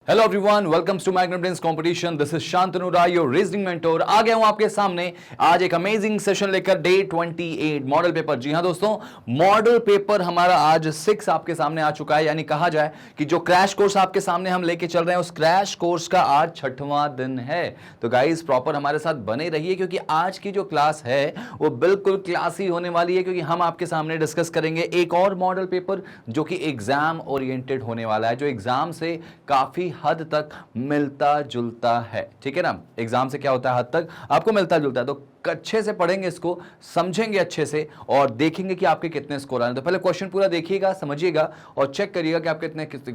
Hello everyone, welcomes to magnet brains competition. This is Shantanu Rai, your reasoning mentor. आ गया हूं आपके सामने आज एक अमेजिंग सेशन लेकर, डे 28 मॉडल पेपर। जी हां दोस्तों, मॉडल पेपर हमारा आज 6 आपके सामने आ चुका है। यानी कहा जाए कि जो क्रैश कोर्स आपके सामने हम लेके चल रहे हैं, उस क्रैश कोर्स का आज 6वां दिन है। तो गाइस प्रॉपर हमारे साथ बने रहिए, क्योंकि आज की जो क्लास है वो बिल्कुल क्लासी होने वाली है, क्योंकि हम आपके सामने डिस्कस करेंगे एक और मॉडल पेपर जो कि एग्जाम ओरिएंटेड होने वाला है, जो एग्जाम से काफी हद तक मिलता जुलता है। ठीक है ना, एग्जाम से क्या होता है, हद तक आपको मिलता जुलता है। तो अच्छे से पढ़ेंगे, इसको समझेंगे अच्छे से और देखेंगे कि आपके कितने स्कोर आ रहे हैं। तो पहले क्वेश्चन पूरा देखिएगा, समझिएगा और चेक करिएगा कि आप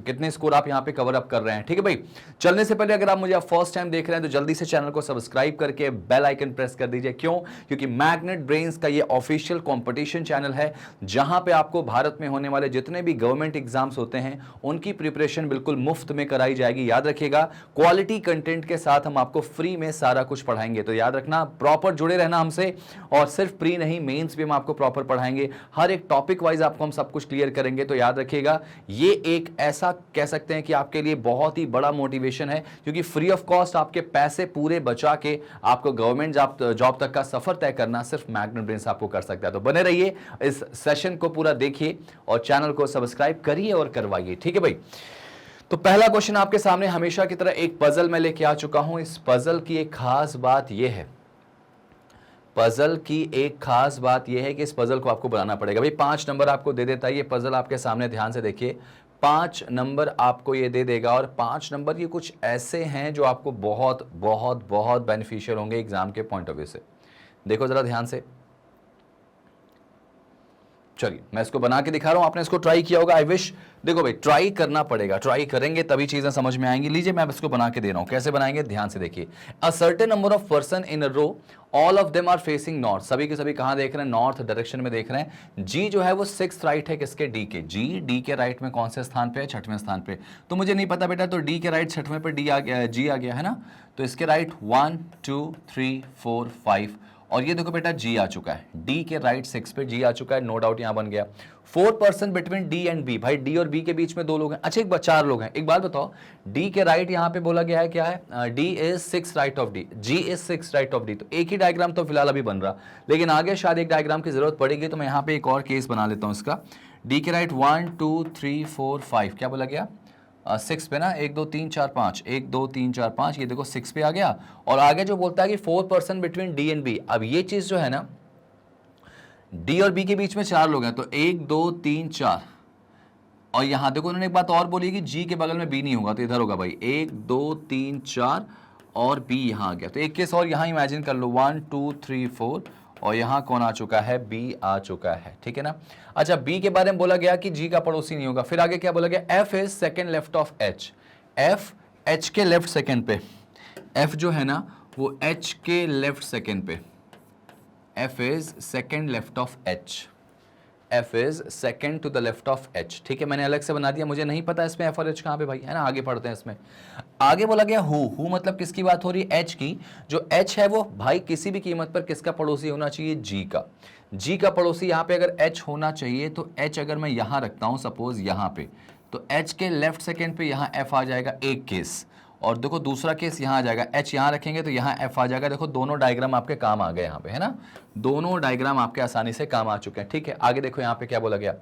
कितने स्कोर आप यहां पे कवर अप कर रहे हैं। ठीक है भाई, चलने से पहले अगर आप मुझे फर्स्ट टाइम देख रहे हैं तो जल्दी से चैनल को सब्सक्राइब करके बेल आइकन प्रेस कर दीजिए। क्यों? क्योंकि मैग्नेट ब्रेन्स का ये ऑफिशियल कॉम्पिटिशन चैनल है, जहां पे आपको भारत में होने वाले जितने भी गवर्नमेंट एग्जाम्स होते हैं उनकी प्रिपरेशन बिल्कुल मुफ्त में कराई जाएगी। याद रखिएगा, क्वालिटी कंटेंट के साथ हम आपको फ्री में सारा कुछ पढ़ाएंगे। तो याद रखना, प्रॉपर जुड़े रहना हमसे। और सिर्फ प्री नहीं, मेंस भी हम आपको प्रॉपर पढ़ाएंगे। हर एक टॉपिक वाइज आपको हम सब कुछ क्लियर करेंगे। तो याद रखिएगा, ये एक ऐसा कह सकते हैं कि आपके लिए बहुत ही बड़ा मोटिवेशन है, क्योंकि फ्री ऑफ कॉस्ट आपके पैसे पूरे बचा के आपको गवर्नमेंट जॉब तक का सफर तय करना सिर्फ मैग्नेट ब्रेन्स आपको कर सकता है। तो बने रहिए, इस सेशन को पूरा देखिए और चैनल को सब्सक्राइब करिए और करवाइए। ठीक है भाई, तो पहला क्वेश्चन आपके सामने हमेशा की तरह एक पजल में लेके आ चुका हूं। इस पजल की एक खास बात यह है, पजल की एक खास बात यह है कि इस पजल को आपको बनाना पड़ेगा। भाई 5 नंबर आपको दे देता है ये पजल, आपके सामने ध्यान से देखिए। 5 नंबर आपको ये दे देगा और 5 नंबर ये कुछ ऐसे हैं जो आपको बहुत बहुत बहुत बेनिफिशियल होंगे एग्जाम के पॉइंट ऑफ व्यू से। देखो जरा ध्यान से, चलिए मैं इसको बना के दिखा रहा हूं। आपने इसको ट्राई किया होगा, आई विश। देखो भाई, ट्राई करना पड़ेगा, ट्राई करेंगे तभी चीजें समझ में आएंगी। लीजिए मैं इसको बना के दे रहा हूं, कैसे बनाएंगे ध्यान से देखिए। A certain number of person in a row, all of them are facing north. सभी के सभी कहां देख रहे हैं? नॉर्थ डायरेक्शन में देख रहे हैं। जी जो है वो 6th राइट है किसके? डी के। जी डी के राइट में कौन से स्थान पे है? 6वें स्थान पे। तो मुझे नहीं पता बेटा, तो डी के राइट 6वें पे डी आ गया, जी आ गया है ना। तो इसके राइट 1 2 3 4 5 और ये देखो बेटा जी आ चुका है। डी के राइट 6 पे जी आ चुका है, नो डाउट यहां बन गया। 4 person between D and B. भाई डी और बी के बीच में 2 लोग हैं। अच्छा एक बार 4 लोग हैं। एक बात बताओ, डी के राइट यहां पे बोला गया है क्या है? D is 6 right of D, G is 6 right of D. तो एक ही डायग्राम तो फिलहाल अभी बन रहा, लेकिन आगे शायद एक डायग्राम की जरूरत पड़ेगी। तो मैं यहां पे एक और केस बना लेता हूं इसका। डी के राइट 1 2 3 4 5 क्या बोला गया? 6 पे ना, 1 2 3 4 5, 1 2 3 4 5, ये देखो 6 पे आ गया। और आगे जो बोलता है कि 4 person between D and B. अब ये चीज जो है ना, डी और बी के बीच में 4 लोग हैं, तो 1 2 3 4। और यहां देखो उन्होंने एक बात और बोली कि जी के बगल में बी नहीं होगा, तो इधर होगा भाई 1 2 3 4 और बी यहां आ गया। तो एक केस और यहां इमेजिन कर लो, 1 2 3 4 और यहां कौन आ चुका है? बी आ चुका है। ठीक है ना। अच्छा, बी के बारे में बोला गया कि जी का पड़ोसी नहीं होगा। फिर आगे क्या बोला गया? F is second left of H. F H के लेफ्ट सेकेंड पे, एफ जो है ना वो एच के लेफ्ट सेकेंड पे। F is second left of H, F is second to the left of H. ठीक है, मैंने अलग से बना दिया, मुझे नहीं पता इसमें एफ और एच कहां पे भाई, है ना। आगे पढ़ते हैं इसमें। आगे बोला गया हु मतलब किसकी बात हो रही है? एच की। जो एच है वो भाई किसी भी कीमत पर किसका पड़ोसी होना चाहिए? जी का। जी का पड़ोसी यहां पे अगर एच होना चाहिए, तो एच अगर मैं यहां रखता हूं सपोज यहां पे, तो एच के लेफ्ट सेकेंड पे यहां एफ आ जाएगा, एक केस। और देखो दूसरा केस यहां आ जाएगा, एच यहां रखेंगे तो यहां एफ आ जाएगा। देखो दोनों डायग्राम आपके काम आ गए यहां पे, है ना। दोनों डायग्राम आपके आसानी से काम आ चुके हैं। ठीक है, आगे देखो यहां पे क्या बोला गया।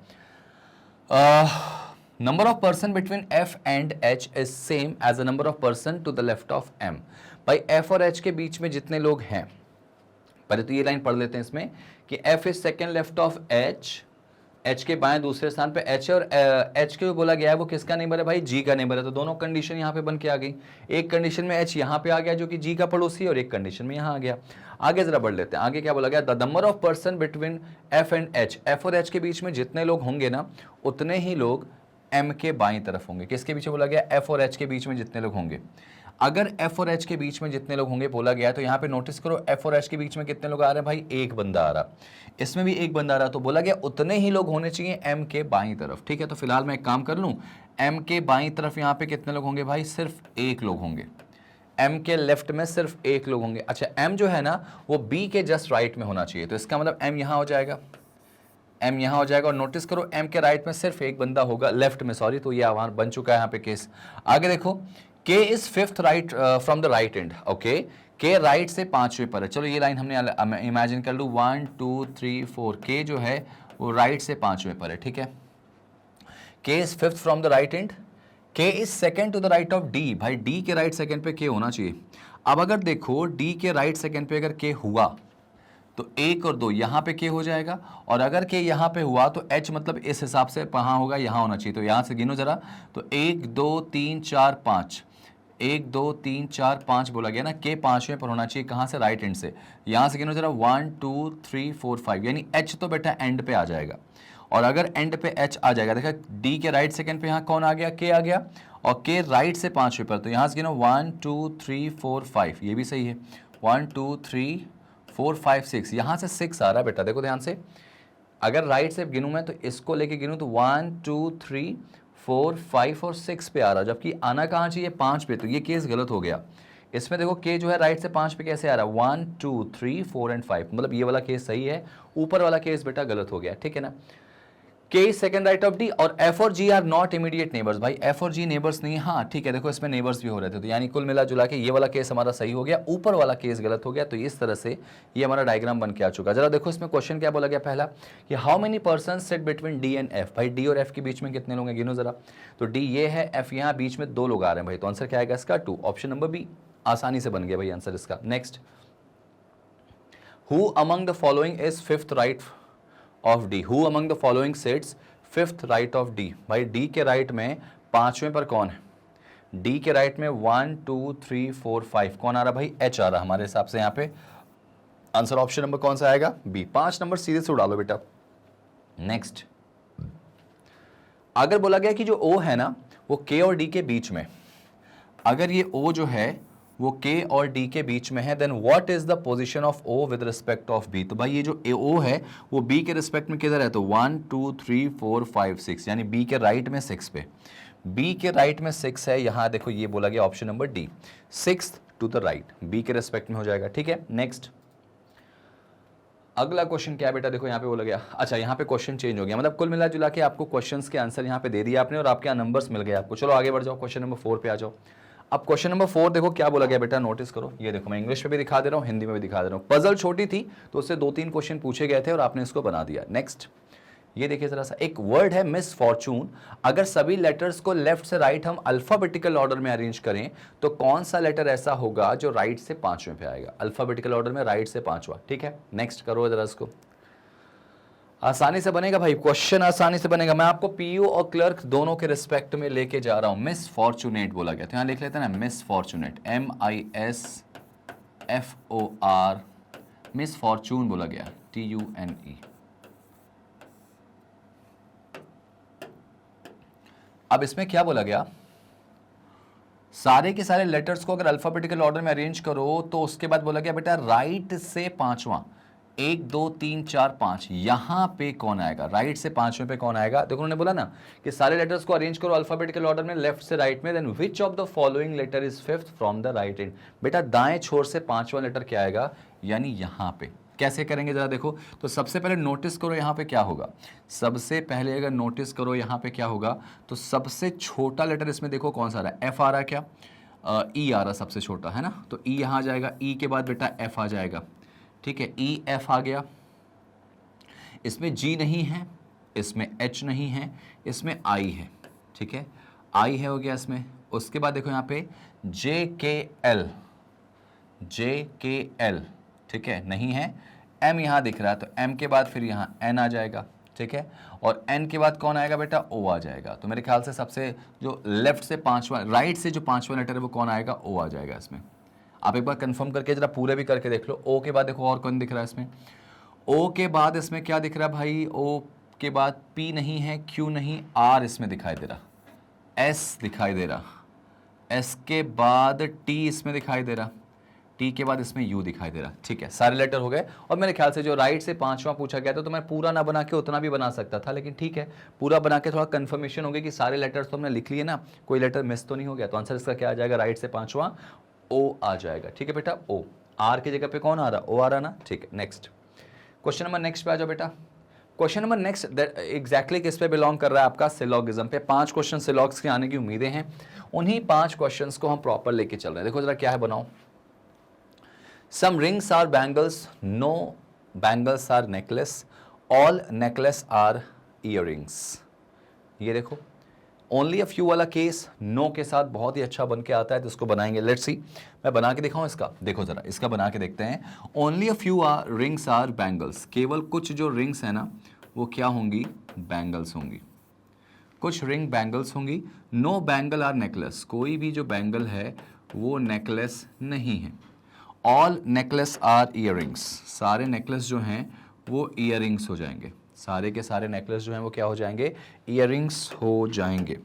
Number of person between F and H is same as the number of person to the left of M. भाई एफ और एच के बीच में जितने लोग हैं, पहले तो ये लाइन पढ़ लेते हैं इसमें कि F is second left of H, H के बाएं दूसरे स्थान पे एच है, और एच के बोला गया है वो किसका नेबर है? भाई जी का नेबर है। तो दोनों कंडीशन यहाँ पे बन के आ गई। एक कंडीशन में एच यहाँ पे आ गया जो कि जी का पड़ोसी है, और एक कंडीशन में यहाँ आ गया। आगे जरा बढ़ लेते हैं। आगे क्या बोला गया? The number of person between F and H. F और एच के बीच में जितने लोग होंगे ना, उतने ही लोग एम के बाईं तरफ होंगे। किसके पीछे बोला गया? एफ और एच के बीच में जितने लोग होंगे। अगर एफ और एच के बीच में जितने लोग होंगे बोला गया, तो यहाँ पे नोटिस करो एफ और एच के बीच में कितने लोग आ रहे हैं? भाई एक बंदा आ रहा, इसमें भी एक बंदा आ रहा। तो बोला गया उतने ही लोग होने चाहिए एम के बाईं तरफ। ठीक है, तो फिलहाल मैं एक काम कर लूं, एम के बाईं तरफ यहाँ पे कितने लोग होंगे? भाई सिर्फ एक लोग होंगे। एम के लेफ्ट में सिर्फ एक लोग होंगे। अच्छा, एम जो है ना वो बी के जस्ट राइट में होना चाहिए, तो इसका मतलब एम यहां हो जाएगा, एम यहां हो जाएगा। और नोटिस करो एम के राइट में सिर्फ एक बंदा होगा, लेफ्ट में सॉरी, तो ये आह्वान बन चुका है यहाँ पे केस। आगे देखो के is fifth right from the right and, okay, के राइट से पांचवें पर है। चलो ये लाइन हमने इमेजिन कर लू 1 2 3 4, के जो है वो राइट से पांचवें पर है, ठीक है। K is fifth from the right end, K is second to the right of D, भाई डी के राइट सेकेंड पे के होना चाहिए। अब अगर देखो डी के राइट सेकेंड पे अगर के हुआ तो 1 और 2 यहाँ पे के हो जाएगा, और अगर के यहाँ पे हुआ तो एच मतलब इस हिसाब से कहाँ होगा, यहाँ होना चाहिए। तो यहाँ से गिनो जरा, तो 1 2 3 4 5, 1 2 3 4 5 बोला गया ना, के पांचवें पर होना चाहिए, कहाँ से, राइट एंड से। यहाँ से गिनो जरा 1 2 3 4 5, यानी एच तो बेटा एंड पे आ जाएगा। और अगर एंड पे एच आ जाएगा, देखा डी के राइट सेकंड पे यहाँ कौन आ गया, के आ गया, और के राइट से पांचवें पर, तो यहाँ से गिनो 1 2 3 4 5, ये भी सही है, 1 2 3 4 5 6, यहाँ से 6 आ रहा है बेटा, देखो ध्यान से। अगर राइट से गिनूं मैं तो इसको लेके गिनूं तो 1 2 3 4 5 और 6 पे आ रहा, जबकि आना कहाँ चाहिए, 5 पे, तो ये केस गलत हो गया। इसमें देखो के जो है राइट से 5 पे कैसे आ रहा है, 1 2 3 4 एंड 5, मतलब ये वाला केस सही है, ऊपर वाला केस बेटा गलत हो गया, ठीक है ना। के is second right of D, और एफ और जी आर नॉट इमीडिएट नेबर्स, भाई एफ और जी नेबर्स नहीं, हाँ ठीक है, देखो इसमें नेबर्स भी हो रहे थे, तो यानी कुल मिला जुला के ये वाला केस हमारा सही हो गया, ऊपर वाला केस गलत हो गया। तो इस तरह से ये हमारा डायग्राम बन के आ चुका। जरा देखो इसमें क्वेश्चन क्या बोला गया पहला, कि how many person sit between D and F, भाई डी और एफ के बीच में कितने लोग हैं, गिनो जरा। तो डी ये है, एफ यहाँ, बीच में 2 लोग आ रहे हैं भाई, तो आंसर क्या आएगा इसका 2, ऑप्शन नंबर बी, आसानी से बन गया भाई आंसर इसका। Next, who among the following is fifth right of D, who among the following sets fifth right of D, भाई डी के राइट में पांचवें पर कौन है, डी के राइट में 1 2 3 4 5 कौन आ रहा भाई, एच आ रहा हमारे हिसाब से। यहाँ पे आंसर ऑप्शन नंबर कौन सा आएगा, बी, 5 नंबर सीधे से उड़ा लो बेटा। नेक्स्ट, अगर बोला गया कि जो ओ है ना वो के और डी के बीच में, अगर ये ओ जो है वो के और डी के बीच में है, then what is the position of O with respect of B, तो भाई ये जो ओ है वो बी के रिस्पेक्ट में किधर है, तो 1 2 3 4 5 6, यानी बी के राइट में 6 पे, बी के राइट में 6 है, यहां देखो ये बोला गया option number D, 6 to the right, B के रिस्पेक्ट में हो जाएगा, ठीक है। नेक्स्ट, अगला क्वेश्चन क्या है बेटा, देखो यहाँ पे बोला गया, अच्छा यहाँ पे क्वेश्चन चेंज हो गया, मतलब कुल मिला जुला के आपको क्वेश्चंस के आंसर यहाँ पे दे दिया आपने, और आपके यहाँ नंबर्स मिल गए आपको। चलो आगे बढ़ जाओ, क्वेश्चन नंबर 4 पे आ जाओ। अब क्वेश्चन नंबर 4 देखो क्या बोला गया बेटा, नोटिस करो, ये देखो मैं इंग्लिश में भी दिखा दे रहा हूँ, हिंदी में भी दिखा दे रहा हूँ। पजल छोटी थी तो उससे 2-3 क्वेश्चन पूछे गए थे और आपने इसको बना दिया। नेक्स्ट, ये देखिए जरा सा, एक वर्ड है मिस फॉर्चून, अगर सभी लेटर्स को लेफ्ट से राइट हम अल्फाबेटिकल ऑर्डर में अरेंज करें तो कौन सा लेटर ऐसा होगा जो राइट से 5वें पे आएगा, अल्फाबेटिकल ऑर्डर में राइट से 5वां, ठीक है। नेक्स्ट करो जरा इसको, आसानी से बनेगा भाई, क्वेश्चन आसानी से बनेगा। मैं आपको पीयू और क्लर्क दोनों के रिस्पेक्ट में लेके जा रहा हूं। मिस फॉर्चुनेट बोला गया, तो यहां लिख लेते हैं ना, miss fortunate, MISFOR, miss Fortune बोला गया, TUNE। अब इसमें क्या बोला गया, सारे के सारे लेटर्स को अगर अल्फाबेटिकल ऑर्डर में अरेंज करो तो उसके बाद बोला गया बेटा राइट से 5वां, 1 2 3 4 5, यहां पे कौन आएगा, राइट से 5वें पे कौन आएगा। देखो उन्होंने बोला ना कि सारे लेटर्स को अरेंज करो अल्फाबेटिकल ऑर्डर में लेफ्ट से राइट में, then which of the following letter is fifth from the right end, बेटा दाएं छोर से 5वां लेटर क्या आएगा, यानी यहां पे। कैसे करेंगे जरा देखो, तो सबसे पहले नोटिस करो यहाँ पे क्या होगा, सबसे पहले अगर नोटिस करो यहाँ पे क्या होगा, तो सबसे छोटा लेटर इसमें देखो कौन सा आ रहा है, एफ आ रहा है क्या, ई आ रहा है सबसे छोटा, है ना, तो ई यहाँ आ जाएगा, ई के बाद बेटा एफ आ जाएगा, ठीक है, ई एफ आ गया, इसमें जी नहीं है, इसमें एच नहीं है, इसमें आई है, ठीक है, आई है हो गया इसमें। उसके बाद देखो यहाँ पे जे के एल, ठीक है, नहीं है, एम यहाँ दिख रहा है, तो एम के बाद फिर यहाँ एन आ जाएगा, ठीक है, और एन के बाद कौन आएगा बेटा, ओ आ जाएगा। तो मेरे ख्याल से सबसे जो लेफ्ट से 5वां, राइट से जो 5वां लेटर है वो कौन आएगा, ओ आ जाएगा इसमें। आप एक बार कंफर्म करके जरा पूरे भी करके देख लो। ओ के बाद देखो और कौन दिख रहा है इसमें, ओ के बाद इसमें क्या दिख रहा है भाई, ओ के बाद पी नहीं है, क्यू नहीं, आर इसमें दिखाई दे रहा, एस दिखाई दे रहा, एस के बाद टी इसमें दिखाई दे रहा, टी के बाद इसमें यू दिखाई दे रहा, ठीक है, सारे लेटर हो गए। और मेरे ख्याल से जो राइट से 5वां पूछा गया था तो मैं पूरा ना बना के उतना भी बना सकता था, लेकिन ठीक है पूरा बना के थोड़ा कंफर्मेशन हो गया कि सारे लेटर्स तो हमने लिख लिए ना, कोई लेटर मिस तो नहीं हो गया। तो आंसर इसका क्या आ जाएगा, राइट से 5वां ओ आ जाएगा, ठीक है बेटा, ओ, आर की जगह पे कौन आ रहा, ओ आ रहा ना, ठीक है। नेक्स्ट क्वेश्चन नंबर नेक्स्ट पे आ जाओ बेटा। क्वेश्चन नंबर नेक्स्ट एग्जैक्टली किस पे बिलोंग कर रहा है आपका, सिलॉगिज्म पे। 5 क्वेश्चन सिलॉग्स के आने की उम्मीदें हैं, उन्हीं 5 क्वेश्चंस को हम प्रॉपर लेके चल रहे हैं। देखो जरा क्या है, बनाओ। Some rings are bangles, no bangles are necklace, all necklace are earrings. ये देखो ओनली अ फ्यू वाला केस नो के साथ बहुत ही अच्छा बन के आता है, तो इसको बनाएंगे। लेट्स सी, मैं बना के दिखाऊं इसका। देखो जरा इसका बना के देखते हैं। Only a few are rings are bangles, केवल कुछ जो रिंग्स है ना वो क्या होंगी, बैंगल्स होंगी। कुछ रिंग बैंगल्स होंगी। नो बैंगल आर नेकलेस, कोई भी जो बैंगल है वो नेकलेस नहीं है। ऑल नेकलेस आर इयररिंग्स, सारे नेकलेस जो हैं वो इयररिंग्स हो जाएंगे। सारे के सारे नेकलेस जो हैं वो क्या हो जाएंगे, इयररिंग्स हो जाएंगे।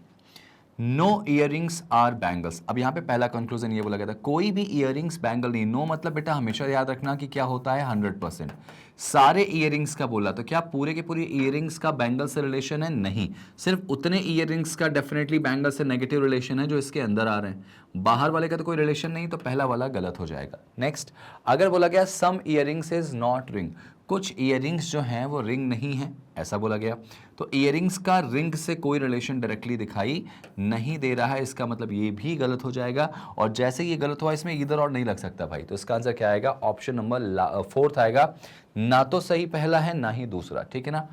नो इयररिंग्स आर बैंगल्स, अब यहाँ पे पहला कंक्लूजन ये बोला गया था, कोई भी इयररिंग्स बैंगल नहीं। नो मतलब बेटा हमेशा याद रखना कि क्या होता है 100%। सारे इयररिंग्स का बोला, तो क्या पूरे के पूरे इयररिंग्स का बैंगल से रिलेशन है, नहीं। सिर्फ उतने इयररिंग्स का डेफिनेटली बैंगल से नेगेटिव रिलेशन है जो इसके अंदर आ रहे हैं, बाहर वाले का तो कोई रिलेशन नहीं, तो पहला वाला गलत हो जाएगा। नेक्स्ट, अगर बोला गया सम इयररिंग्स इज नॉट रिंग, कुछ इयररिंग्स जो हैं वो रिंग नहीं है, ऐसा बोला गया, तो इयररिंग्स का रिंग से कोई रिलेशन डायरेक्टली दिखाई नहीं दे रहा है, इसका मतलब ये भी गलत हो जाएगा। और जैसे ये गलत हुआ, इसमें इधर और नहीं लग सकता भाई, तो इसका आंसर क्या आएगा, ऑप्शन नंबर 4 आएगा। ना तो सही पहला है ना ही दूसरा, ठीक है ना,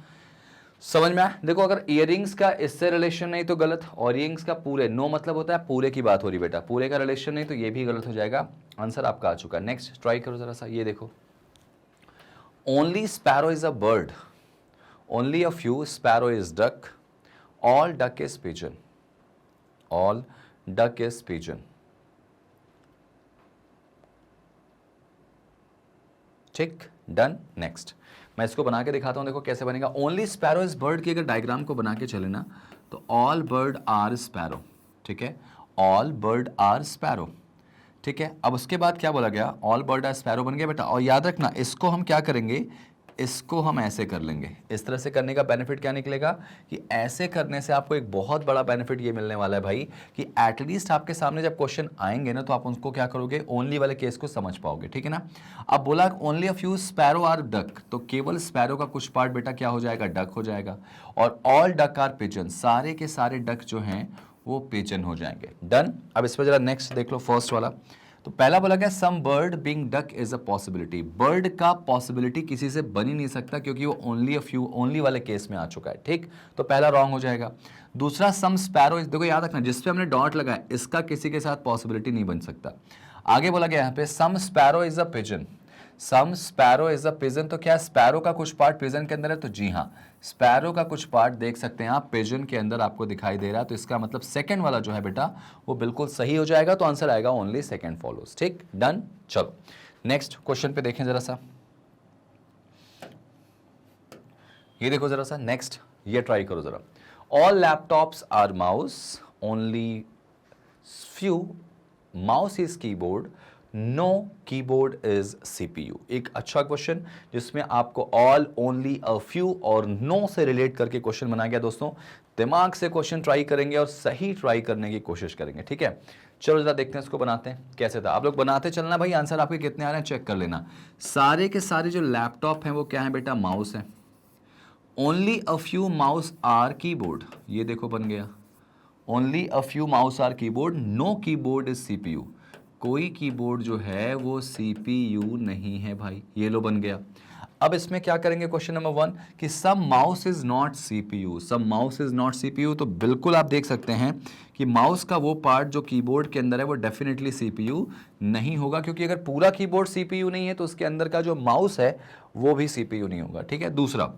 समझ में आया। देखो अगर इयररिंग्स का इससे रिलेशन नहीं तो गलत, और इयररिंग्स का पूरे, नो मतलब होता है पूरे की बात हो रही बेटा, पूरे का रिलेशन नहीं तो ये भी गलत हो जाएगा। आंसर आपका आ चुका है। नेक्स्ट ट्राई करो जरा सा, ये देखो। Only sparrow is a bird, only a few sparrow is duck, all duck is pigeon, all duck is pigeon। ठीक, डन। नेक्स्ट मैं इसको बना के दिखाता हूं, देखो कैसे बनेगा। ओनली स्पैरो इज बर्ड की अगर डायग्राम को बना के चले ना, तो ऑल बर्ड आर स्पैरो, ठीक है, ऑल बर्ड आर स्पैरो, ठीक है। अब उसके बाद क्या बोला गया, ऑल बर्ड आर स्पैरो बन गया बेटा। और याद रखना इसको हम क्या करेंगे, इसको हम ऐसे कर लेंगे। इस तरह से करने का बेनिफिट क्या निकलेगा कि ऐसे करने से आपको एक बहुत बड़ा बेनिफिट ये मिलने वाला है भाई, कि एटलीस्ट आपके सामने जब क्वेश्चन आएंगे ना तो आप उनको क्या करोगे, ओनली वाले केस को समझ पाओगे, ठीक है ना। अब बोला only a few sparrow are duck, तो केवल स्पैरो का कुछ पार्ट बेटा क्या हो जाएगा, डक हो जाएगा। और ऑल डक आर पिजन, सारे के सारे डक जो हैं वो पिजन हो जाएंगे। डन। अब इस पर जरा नेक्स्ट देख लो, फर्स्ट वाला। तो पहला बोला गया some bird being duck is a possibility, bird का पॉसिबिलिटी किसी से बन ही नहीं सकता क्योंकि वो ओनली अ फ्यू, ओनली वाले केस में आ चुका है, ठीक, तो पहला रॉन्ग हो जाएगा। दूसरा सम स्पैरो, देखो याद रखना जिस पे हमने डॉट लगाया इसका किसी के साथ पॉसिबिलिटी नहीं बन सकता। आगे बोला गया यहाँ पे some sparrow is a pigeon, some sparrow is a pigeon, तो क्या स्पैरो का कुछ पार्ट पिजन के अंदर है, तो जी हाँ, स्पैरो का कुछ पार्ट देख सकते हैं आप पिजन के अंदर आपको दिखाई दे रहा है, तो इसका मतलब सेकंड वाला जो है बेटा वो बिल्कुल सही हो जाएगा, तो आंसर आएगा ओनली सेकंड फॉलोज। ठीक, डन। चलो नेक्स्ट क्वेश्चन पे देखें जरा सा, ये देखो जरा सा नेक्स्ट, ये ट्राई करो जरा। All laptops are mouse, only few mouse is keyboard, no keyboard is CPU. एक अच्छा क्वेश्चन जिसमें आपको ऑल, ओनली, अ फ्यू और नो से रिलेट करके क्वेश्चन बनाया गया। दोस्तों दिमाग से क्वेश्चन ट्राई करेंगे और सही ट्राई करने की कोशिश करेंगे, ठीक है। चलो जरा देखते हैं इसको बनाते हैं कैसे था। आप लोग बनाते चलना भाई, आंसर आपके कितने आ रहे हैं चेक कर लेना। सारे के सारे जो लैपटॉप हैं वो क्या है बेटा, माउस है। Only a few mouse are keyboard, ये देखो बन गया, only a few mouse are keyboard, no keyboard is CPU, कोई कीबोर्ड जो है वो सीपीयू नहीं है भाई, ये लो बन गया। अब इसमें क्या करेंगे क्वेश्चन नंबर 1 कि some mouse is not CPU, some mouse is not CPU, तो बिल्कुल आप देख सकते हैं कि माउस का वो पार्ट जो कीबोर्ड के अंदर है वो डेफिनेटली सीपीयू नहीं होगा, क्योंकि अगर पूरा कीबोर्ड सीपीयू नहीं है तो उसके अंदर का जो माउस है वो भी सीपीयू नहीं होगा, ठीक है। दूसरा,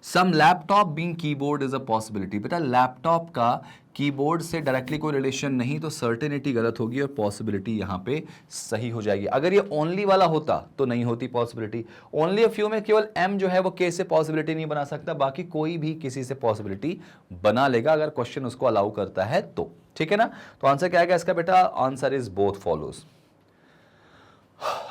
some laptop being keyboard is a possibility, बेटा लैपटॉप का कीबोर्ड से डायरेक्टली कोई रिलेशन नहीं, तो सर्टेनिटी गलत होगी और पॉसिबिलिटी यहां पे सही हो जाएगी। अगर ये ओनली वाला होता तो नहीं होती पॉसिबिलिटी। ओनली अ फ्यू में केवल एम जो है वो के से पॉसिबिलिटी नहीं बना सकता, बाकी कोई भी किसी से पॉसिबिलिटी बना लेगा अगर क्वेश्चन उसको अलाउ करता है तो, ठीक है ना। तो आंसर क्या आएगा इसका बेटा, answer is both follows.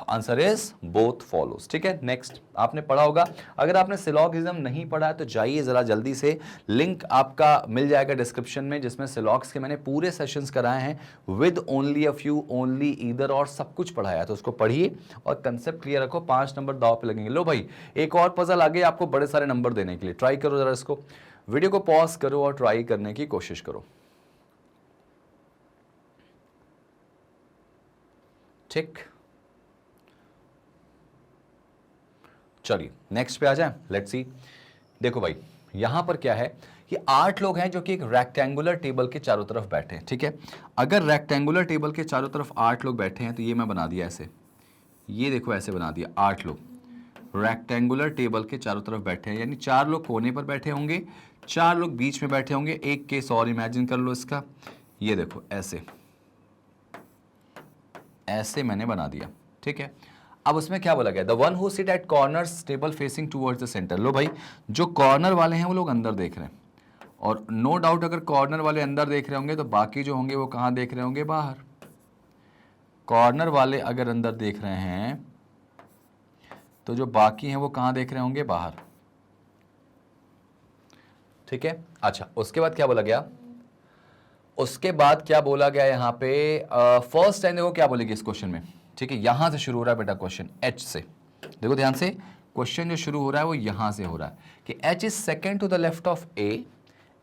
Answer is both follows. ठीक है, नेक्स्ट आपने पढ़ा होगा। अगर आपने सिलॉगिज्म नहीं पढ़ा है तो जाइए जरा जल्दी से, लिंक आपका मिल जाएगा डिस्क्रिप्शन में, जिसमें सिलॉग्स के मैंने पूरे सेशंस कराए हैं with only a few, only, either और सब कुछ पढ़ाया है। तो उसको पढ़िए और कंसेप्ट क्लियर रखो, 5 नंबर दाव पे लगेंगे। लो भाई एक और पजल आगे आपको बड़े सारे नंबर देने के लिए, ट्राई करो जरा इसको, वीडियो को पॉज करो और ट्राई करने की कोशिश करो। ठीक, चलिए नेक्स्ट पे आ जाए, लेट्स सी। देखो भाई यहां पर क्या है, ये 8 लोग हैं जो कि एक रेक्टेंगुलर टेबल के चारों तरफ बैठे हैं। ठीक है, अगर रेक्टेंगुलर टेबल के चारों तरफ 8 लोग बैठे हैं तो ये मैं बना दिया ऐसे, ये देखो ऐसे बना दिया, 8 लोग रेक्टेंगुलर टेबल के चारों तरफ बैठे हैं, यानी 4 लोग कोने पर बैठे होंगे, 4 लोग बीच में बैठे होंगे। एक केस और इमेजिन कर लो इसका, ये देखो ऐसे ऐसे मैंने बना दिया। ठीक है, अब उसमें क्या बोला गया, the one who sit at corners table facing towards the centre. लो भाई जो कॉर्नर वाले हैं वो लोग अंदर देख रहे हैं, और नो डाउट अगर कॉर्नर वाले अंदर देख रहे होंगे तो बाकी जो होंगे वो कहाँ देख रहे होंगे, बाहर। कॉर्नर वाले अगर अंदर देख रहे हैं तो जो बाकी हैं वो कहाँ देख रहे होंगे, बाहर। ठीक है, अच्छा उसके बाद क्या बोला गया, उसके बाद क्या बोला गया यहाँ पे, फर्स्ट टाइम देखो क्या बोलेगी इस क्वेश्चन में। ठीक है, यहां से शुरू हो रहा है बेटा क्वेश्चन, एच से। देखो ध्यान से, क्वेश्चन जो शुरू हो रहा है वो यहां से हो रहा है कि H is second to the left of A,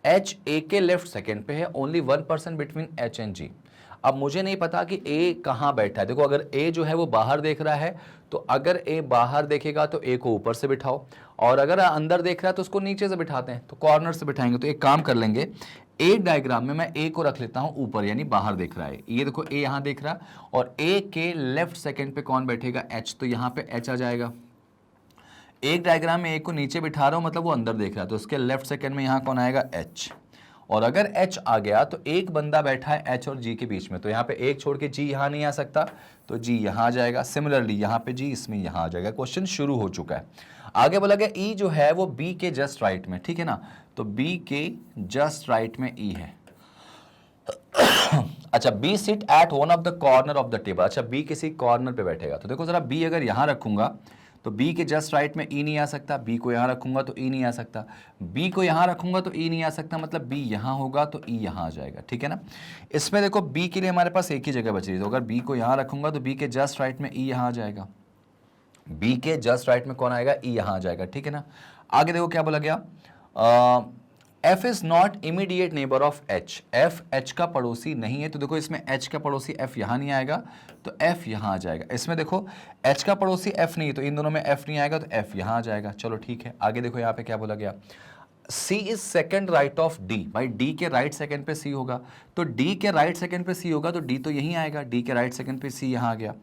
H A के लेफ्ट सेकेंड पे है, only 1% between H and G. अब मुझे नहीं पता कि ए कहाँ बैठा है। देखो अगर ए जो है वो बाहर देख रहा है तो अगर ए बाहर देखेगा तो ए को ऊपर से बिठाओ, और अगर अंदर देख रहा है तो उसको नीचे से बिठाते हैं, तो कॉर्नर से बिठाएंगे। तो एक काम कर लेंगे, एक डायग्राम में मैं ए को रख लेता हूं ऊपर, यानी बाहर देख रहा है। ये देखो ए यहां देख रहा, और ए के लेफ्ट सेकंड पे कौन बैठेगा, एच, तो यहां पे एच आ जाएगा। एक डायग्राम में ए को नीचे बिठा रहा हूं मतलब वो अंदर देख रहा है, तो उसके लेफ्ट सेकंड में यहां कौन आएगा, एच। और अगर एच आ गया तो एक बंदा बैठा है एच और जी के बीच में, तो यहाँ पे एक छोड़ के जी यहां नहीं आ सकता, तो जी यहां आ जाएगा। सिमिलरली यहाँ पे जी इसमें यहां आ जाएगा। क्वेश्चन शुरू हो चुका है। आगे बोला गया ई जो है वो बी के जस्ट राइट में, ठीक है ना, तो बी के जस्ट राइट में ई है। अच्छा, B sit at one of the corner of the table. अच्छा, बी किसी कॉर्नर पे बैठेगा, तो देखो जरा बी अगर यहां रखूंगा तो बी के जस्ट राइट में ई नहीं आ सकता, बी को यहां रखूंगा तो ई नहीं आ सकता, बी को यहां रखूंगा तो ई नहीं आ सकता, मतलब बी यहां होगा तो ई यहां आ जाएगा। ठीक है ना, इसमें देखो बी के लिए हमारे पास एक ही जगह बच रही है, तो अगर बी को यहां रखूंगा तो बी के जस्ट राइट में ई यहां आ जाएगा, बी के जस्ट राइट में कौन आएगा, ई यहां आ जाएगा। ठीक है ना, आगे देखो क्या बोला गया, F is not immediate neighbour of H, F H का पड़ोसी नहीं है, तो देखो इसमें एच का पड़ोसी एफ यहां नहीं आएगा तो एफ यहां आ जाएगा। इसमें देखो एच का पड़ोसी एफ नहीं है, तो इन दोनों में एफ नहीं आएगा तो एफ यहां आ जाएगा। चलो ठीक है, आगे देखो यहाँ पे क्या बोला गया, C is second right of D। भाई D के राइट सेकेंड पे C होगा, तो D के राइट सेकेंड पे C होगा तो D तो यहीं आएगा, D के राइट सेकेंड पे C यहां आ गया।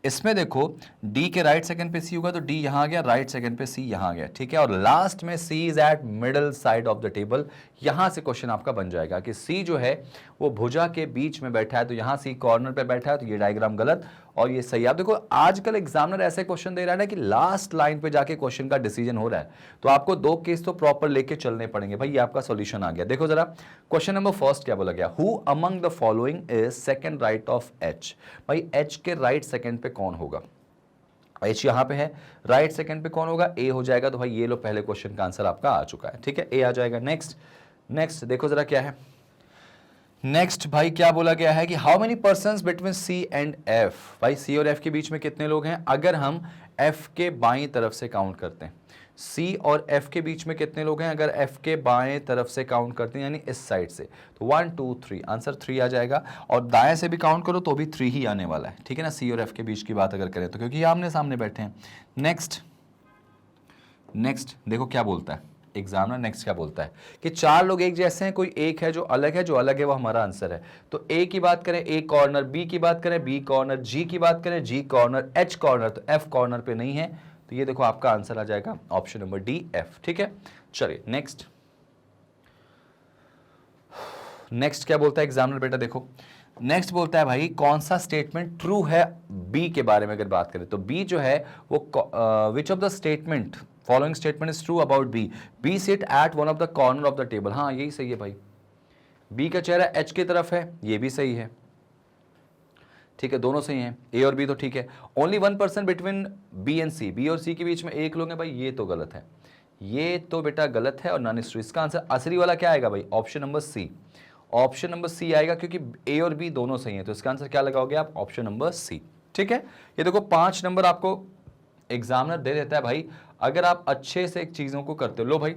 इसमें देखो D के राइट सेकंड पे C होगा तो D यहां आ गया, राइट सेकंड पे C यहां आ गया। ठीक है, और लास्ट में C is eight middle side of the table. यहां से क्वेश्चन आपका बन जाएगा कि C जो है वो भुजा के बीच में बैठा है, तो यहां C कॉर्नर पे बैठा है, तो ये डायग्राम गलत और ये सही। आप देखो आजकल एग्जामिनर ऐसे क्वेश्चन दे रहा है ना कि लास्ट लाइन पे जाके क्वेश्चन का डिसीजन हो रहा है, तो आपको 2 केस तो प्रॉपर लेके चलने पड़ेंगे। भाई ये आपका सॉल्यूशन आ गया। देखो जरा क्वेश्चन नंबर फर्स्ट क्या बोला गया, who among the following is second right of H। भाई H के राइट सेकंड पे कौन होगा, H यहां पे है, राइट सेकंड पे कौन होगा, A हो जाएगा। तो भाई ये लो पहले क्वेश्चन का आंसर आपका आ चुका है। ठीक है, A आ जाएगा। नेक्स्ट देखो जरा क्या है, नेक्स्ट भाई क्या बोला गया है कि how many persons between C and F। भाई C और F के बीच में कितने लोग हैं, अगर हम F के बाईं तरफ से काउंट करते हैं, C और F के बीच में कितने लोग हैं अगर F के बाएं तरफ से काउंट करते हैं, यानी इस साइड से, तो 1 2 3, आंसर 3 आ जाएगा। और दाएं से भी काउंट करो तो भी 3 ही आने वाला है। ठीक है ना, C और F के बीच की बात अगर करें तो, क्योंकि ये आमने सामने बैठे हैं। नेक्स्ट देखो क्या बोलता है एग्जामिनर, नेक्स्ट क्या बोलता है कि 4 लोग एक जैसे हैं, कोई एक है जो अलग है, जो अलग है वो हमारा आंसर है। तो A की बात करें A कॉर्नर, B की बात करें B कॉर्नर, G की बात करें G कॉर्नर, H कॉर्नर, तो F कॉर्नर पे नहीं है, तो ये देखो आपका आंसर आ जाएगा ऑप्शन नंबर डी F। ठीक है, चलिए नेक्स्ट क्या बोलता है एग्जामिनर बेटा, देखो नेक्स्ट बोलता है भाई कौन सा स्टेटमेंट ट्रू है बी के बारे में अगर बात करें तो बी जो है वो which of the statement following statement is true about B, B sit at one of the corner of the table. हाँ यही सही है भाई, बी का चेहरा एच की तरफ है, ये भी सही है। ठीक है, दोनों सही हैं, ए और बी तो ठीक है। Only 1% between B and C, B और सी के बीच में एक लोग हैं भाई, ये तो गलत है, ये तो बेटा गलत है और नॉन इज ट्रू। इसका आंसर आसरी वाला क्या आएगा भाई, option number C, option number C आएगा, क्योंकि ए और बी दोनों सही हैं, तो इसका आंसर क्या लगाओगे आप, ऑप्शन नंबर सी। ठीक है, ये देखो 5 नंबर आपको एग्जामिनर दे देता है भाई, अगर आप अच्छे से चीजों को करते हो। लो भाई,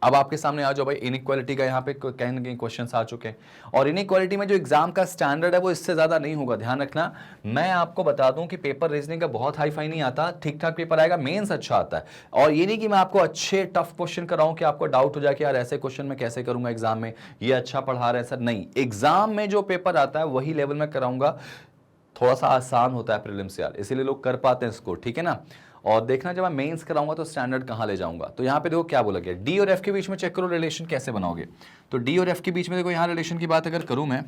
अब आपके सामने आ जाओ भाई, इनइक्वालिटी का यहाँ पे कहीं ना कहीं क्वेश्चंस आ चुके हैं, और इनइक्वालिटी में जो एग्जाम का स्टैंडर्ड है वो इससे ज्यादा नहीं होगा, ध्यान रखना। मैं आपको बता दूं कि पेपर रीजनिंग का बहुत हाई फाई नहीं आता, ठीक ठाक पेपर आएगा, मेंस अच्छा आता है। और ये नहीं कि मैं आपको अच्छे टफ क्वेश्चन कराऊं कि आपको डाउट हो जाए कि यार ऐसे क्वेश्चन मैं कैसे करूंगा एग्जाम में, ये अच्छा पढ़ा रहा है सर, नहीं, एग्जाम में जो पेपर आता है वही लेवल में कराऊंगा। थोड़ा सा आसान होता है प्रीलिम्स यार, इसीलिए लोग कर पाते हैं इसको, ठीक है ना। और देखना जब मैं मेंस कराऊंगा तो स्टैंडर्ड कहां ले जाऊंगा। तो यहां पे देखो क्या बोला गया, डी और एफ के बीच में चेक करो रिलेशन कैसे बनाओगे। तो डी और एफ के बीच में देखो, यहां रिलेशन की बात अगर करूं मैं,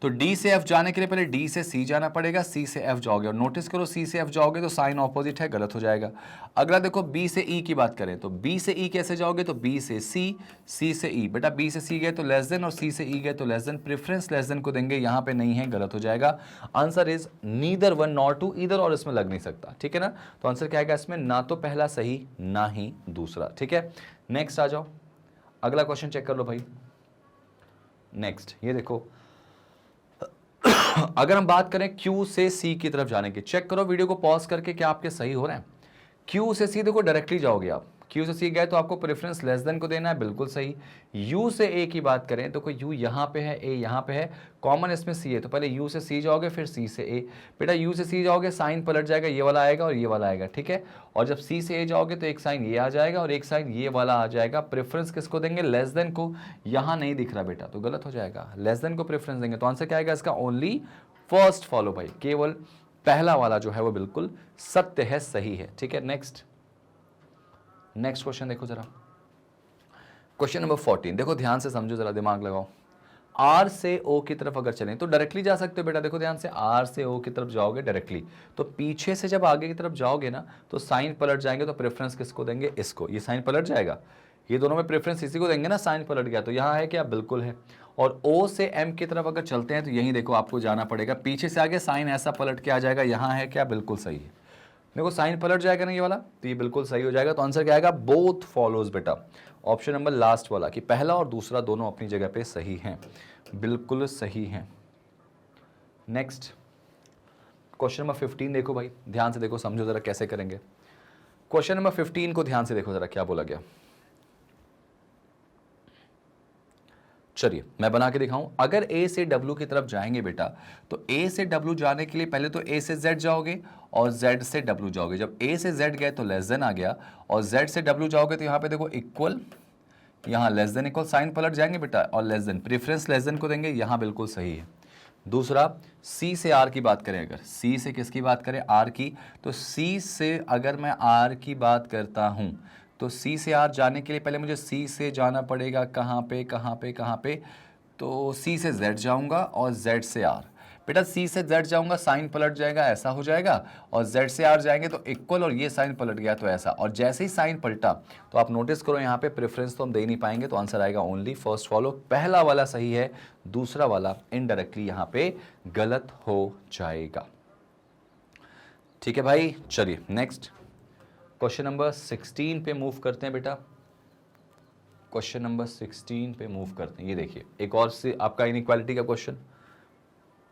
तो डी से एफ जाने के लिए पहले डी से सी जाना पड़ेगा, सी से एफ जाओगे, और नोटिस करो सी से एफ जाओगे तो साइन ऑपोजिट है, गलत हो जाएगा। अगला देखो बी से ई की बात करें, तो बी से ई कैसे जाओगे, तो बी से सी, सी से ई, बेटा बी से सी गए तो लेस देन और सी से ई गए तो less than, preference less than को देंगे, यहां पे नहीं है, गलत हो जाएगा। Answer is neither one nor two, इधर और इसमें लग नहीं सकता, ठीक है ना। तो आंसर क्या आएगा इसमें, ना तो पहला सही ना ही दूसरा, ठीक है। नेक्स्ट आ जाओ, अगला क्वेश्चन चेक कर लो भाई। नेक्स्ट ये देखो, अगर हम बात करें Q से C की तरफ जाने की, चेक करो वीडियो को पॉज करके क्या आपके सही हो रहे हैं। Q से C देखो डायरेक्टली जाओगे आप, Q से C गए तो आपको प्रेफरेंस लेस देन को देना है, बिल्कुल सही। U से A की बात करें तो कोई U यहाँ पे है, A यहाँ पे है, कॉमन इसमें C है, तो पहले U से C जाओगे फिर C से A, बेटा U से C जाओगे साइन पलट जाएगा, ये वाला आएगा और ये वाला आएगा, ठीक है। और जब C से A जाओगे तो एक साइन ये आ जाएगा और एक साइन ये वाला आ जाएगा, प्रेफरेंस किसको देंगे, लेस देन को। यहाँ नहीं दिख रहा बेटा तो गलत हो जाएगा, लेस देन को प्रेफरेंस देंगे, तो आंसर क्या आएगा इसका, ओनली फर्स्ट फॉलो भाई, केवल पहला वाला जो है वो बिल्कुल सत्य है, सही है, ठीक है। नेक्स्ट क्वेश्चन देखो जरा, क्वेश्चन नंबर 14, देखो ध्यान से समझो जरा, दिमाग लगाओ। आर से ओ की तरफ अगर चलें तो डायरेक्टली जा सकते हो बेटा, देखो ध्यान से, आर से ओ की तरफ जाओगे डायरेक्टली, तो पीछे से जब आगे की तरफ जाओगे ना तो साइन पलट जाएंगे, तो प्रेफरेंस किसको देंगे, इसको, ये साइन पलट जाएगा, ये दोनों में प्रेफरेंस इसी को देंगे ना, साइन पलट गया, तो यहाँ है क्या, बिल्कुल है। और O से M की तरफ अगर चलते हैं तो यही देखो आपको जाना पड़ेगा, पीछे से आगे साइन ऐसा पलट के आ जाएगा, यहाँ है क्या, बिल्कुल सही है, देखो साइन पलट जाएगा ना ये वाला, तो ये बिल्कुल सही हो जाएगा। तो आंसर क्या आएगा, बोथ फॉलोज बेटा, ऑप्शन नंबर लास्ट वाला, कि पहला और दूसरा दोनों अपनी जगह पे सही हैं, बिल्कुल सही हैं। नेक्स्ट क्वेश्चन नंबर 15 देखो भाई, ध्यान से देखो, समझो जरा कैसे करेंगे। क्वेश्चन नंबर 15 को ध्यान से देखो जरा, क्या बोला गया, चलिए मैं बना के दिखाऊं। अगर A से W की तरफ जाएंगे बेटा, तो A से W जाने के लिए पहले तो A से Z जाओगे और Z से W जाओगे, जब A से Z गए तो लेस देन आ गया, और Z से W जाओगे तो यहाँ पे देखो इक्वल, यहाँ लेस देन इक्वल, साइन पलट जाएंगे बेटा, और less than, preference less than को देंगे, यहाँ बिल्कुल सही है। दूसरा, C से R की बात करें, अगर C से किसकी बात करें, R की, तो C से अगर मैं R की बात करता हूँ तो C से R जाने के लिए पहले मुझे C से जाना पड़ेगा, कहाँ पे, तो C से Z जाऊँगा और Z से R, बेटा C से Z जाऊँगा साइन पलट जाएगा, ऐसा हो जाएगा, और Z से R जाएंगे तो इक्वल, और ये साइन पलट गया तो ऐसा, और जैसे ही साइन पलटा तो आप नोटिस करो यहाँ पे प्रेफरेंस तो हम दे नहीं पाएंगे, तो आंसर आएगा ओनली फर्स्ट फॉलो, पहला वाला सही है, दूसरा वाला इनडायरेक्टली यहाँ पे गलत हो जाएगा, ठीक है भाई। चलिए नेक्स्ट क्वेश्चन नंबर 16 पे मूव करते हैं बेटा, क्वेश्चन नंबर 16 पे मूव करते हैं। ये देखिए एक और से आपका इनइक्वालिटी का क्वेश्चन,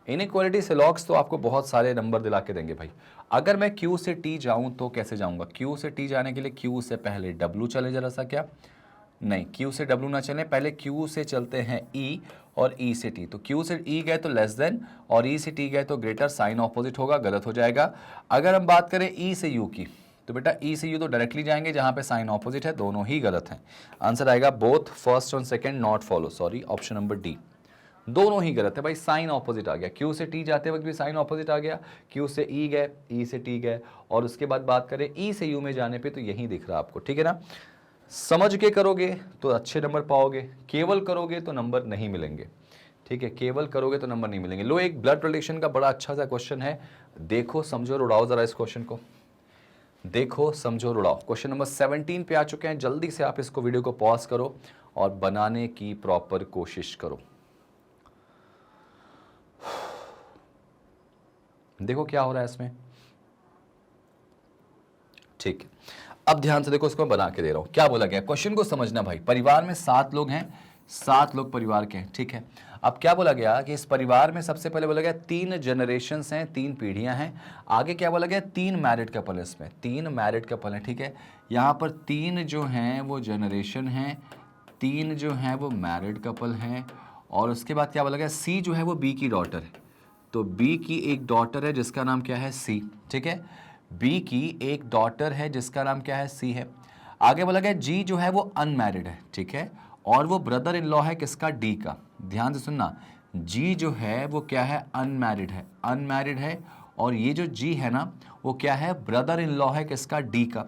इनइक्वालिटी से लॉग्स तो आपको बहुत सारे नंबर दिला के देंगे भाई। अगर मैं Q से T जाऊं तो कैसे जाऊंगा, Q से T जाने के लिए Q से पहले W चले जरा सा, क्या नहीं, Q से W ना चले, पहले Q से चलते हैं E और E से T, तो Q से E गए तो लेस देन और E से T गए तो ग्रेटर, साइन ऑपोजिट होगा, गलत हो जाएगा। अगर हम बात करें E से U की, तो बेटा E से U तो डायरेक्टली जाएंगे, जहां पे साइन ऑपोजिट है, दोनों ही गलत हैं। आंसर आएगा बोथ फर्स्ट और second not follow, sorry, option number D, दोनों ही गलत है भाई, साइन ऑपोजिट आ गया, Q से T जाते वक्त भी साइन ऑपोजिट आ गया, Q से E गए, E से T गए, और उसके बाद बात करें E से U में जाने पे तो यही दिख रहा आपको, ठीक है ना। समझ के करोगे तो अच्छे नंबर पाओगे, केवल करोगे तो नंबर नहीं मिलेंगे, ठीक है, केवल करोगे तो नंबर नहीं मिलेंगे। लो एक ब्लड रिलेशन का बड़ा अच्छा सा क्वेश्चन है, देखो समझो और उड़ाओ जरा इस क्वेश्चन को, देखो समझो और उड़ाओ। क्वेश्चन नंबर 17 पे आ चुके हैं, जल्दी से आप इसको वीडियो को पॉज करो और बनाने की प्रॉपर कोशिश करो। देखो क्या हो रहा है इसमें, ठीक है। अब ध्यान से देखो, इसको मैं बना के दे रहा हूं, क्या बोला गया, क्वेश्चन को समझना भाई। परिवार में 7 लोग हैं, 7 लोग परिवार के हैं, ठीक है। अब क्या बोला गया कि इस परिवार में सबसे पहले बोला गया 3 जनरेशंस हैं, 3 पीढ़ियां हैं। आगे क्या बोला गया, 3 मैरिड कपल है, इसमें 3 मैरिड कपल है, ठीक है। यहां पर 3 जो हैं वो जनरेशन हैं, 3 जो हैं वो मैरिड कपल हैं। और उसके बाद क्या बोला गया, सी जो है वो बी की डॉटर है, तो बी की एक डॉटर है जिसका नाम क्या है, सी, ठीक है। बी की एक डॉटर है जिसका नाम क्या है, सी है। आगे बोला गया जी जो है वो अनमैरिड है, ठीक है, और वो ब्रदर इन लॉ है किसका, डी का। ध्यान से सुनना, जी जो है वो क्या है, अनमैरिड है, अनमैरिड है। और ये जो जी है ना वो क्या है, ब्रदर इन लॉ है किसका, डी का।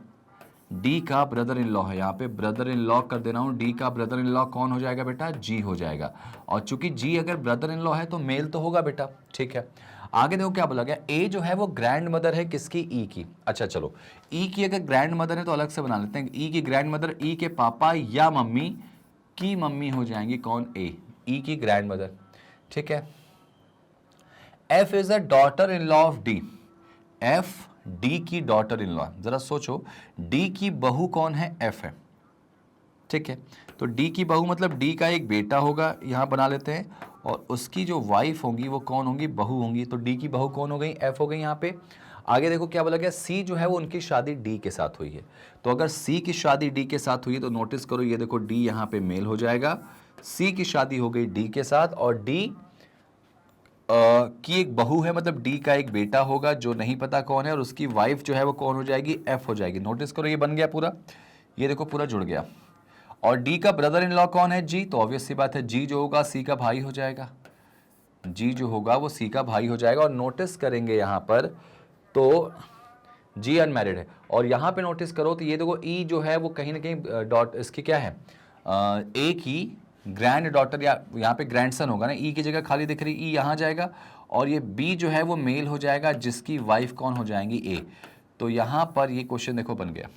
डी का ब्रदर इन लॉ है, यहाँ पे ब्रदर इन लॉ कर देना हूँ। डी का ब्रदर इन लॉ कौन हो जाएगा बेटा, जी हो जाएगा। और चूंकि जी अगर ब्रदर इन लॉ है तो मेल तो होगा बेटा, ठीक है। आगे देखो क्या बोला गया, ए जो है वो ग्रैंड मदर है किसकी, ई की। अच्छा चलो, ई की अगर ग्रैंड मदर है तो अलग से बना लेते हैं। ई की ग्रैंड मदर, ई के पापा या मम्मी की मम्मी हो जाएंगी कौन, ए, ई की ग्रैंड मदर, ठीक है। F is a daughter in law of D, F D की डॉटर इन लॉ। जरा सोचो, डी की बहू कौन है, एफ है, ठीक है। तो डी की बहू मतलब डी का एक बेटा होगा, यहां बना लेते हैं, और उसकी जो वाइफ होगी वो कौन होंगी, बहू होंगी। तो डी की बहू कौन हो गई, एफ हो गई यहाँ पे। आगे देखो क्या बोला गया, सी जो है वो उनकी शादी डी के साथ हुई है। तो अगर सी की शादी डी के साथ हुई है तो नोटिस करो, ये देखो डी यहाँ पे मेल हो जाएगा। सी की शादी हो गई डी के साथ, और डी की एक बहू है, मतलब डी का एक बेटा होगा जो नहीं पता कौन है, और उसकी वाइफ जो है वो कौन हो जाएगी, एफ हो जाएगी। नोटिस करो ये बन गया पूरा, ये देखो पूरा जुड़ गया। और डी का ब्रदर इन लॉ कौन है, जी, तो ऑब्वियस सी बात है जी जो होगा सी का भाई हो जाएगा, जी जो होगा वो सी का भाई हो जाएगा। और नोटिस करेंगे यहाँ पर तो जी अनमैरिड है। और यहाँ पे नोटिस करो तो ये देखो ई जो है वो कहीं ना कहीं डॉट इसकी क्या है, ए की ग्रैंड डॉटर, या यहाँ पे ग्रैंडसन होगा ना, ई की जगह खाली दिख रही, ई यहाँ जाएगा। और ये बी जो है वो मेल हो जाएगा जिसकी वाइफ कौन हो जाएंगी, ए। तो यहाँ पर ये क्वेश्चन देखो बन गया,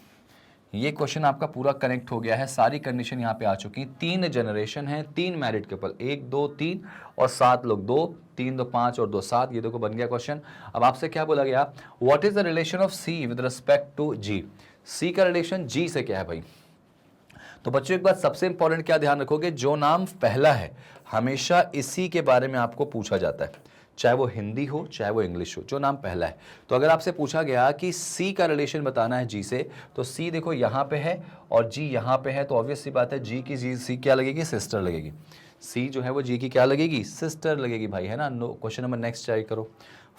ये क्वेश्चन आपका पूरा कनेक्ट हो गया है, सारी कंडीशन यहाँ पे आ चुकी। 3 जनरेशन है, 3 मैरिड कपल, 1 2 3 और 7 लोग, 2 3 2 5 और 2 7, ये देखो बन गया क्वेश्चन। अब आपसे क्या बोला गया, what is the relation of C with respect to G, C का रिलेशन जी से क्या है भाई। तो बच्चों एक बात सबसे इंपॉर्टेंट क्या ध्यान रखोगे, जो नाम पहला है हमेशा इसी के बारे में आपको पूछा जाता है, चाहे वो हिंदी हो चाहे वो इंग्लिश हो, जो नाम पहला है। तो अगर आपसे पूछा गया कि सी का रिलेशन बताना है जी से, तो सी देखो यहाँ पे है और जी यहाँ पे है, तो ऑब्वियस सी बात है जी की जी सी क्या लगेगी, सिस्टर लगेगी। सी जो है वो जी की क्या लगेगी, सिस्टर लगेगी भाई, है ना। No, question number next try करो।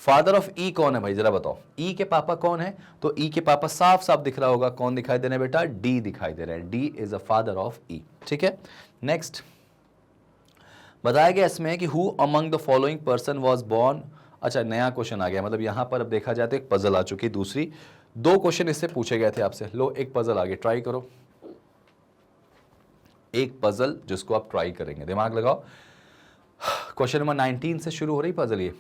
फादर ऑफ ई कौन है भाई, जरा बताओ, ई के पापा कौन है। तो ई के पापा साफ साफ दिख रहा होगा, कौन दिखाई दे रहे हैं बेटा, डी दिखाई दे रहे हैं, D is a father of E, ठीक है। नेक्स्ट बताया गया इसमें कि who among the following person was born. अच्छा नया क्वेश्चन आ गया, मतलब यहां पर अब देखा जाए तो एक पजल आ चुकी, दूसरी 2 क्वेश्चन इससे पूछे गए थे आपसे। लो एक पजल आगे, ट्राई करो, एक पजल जिसको आप ट्राई करेंगे, दिमाग लगाओ। क्वेश्चन नंबर 19 से शुरू हो रही पजल। ये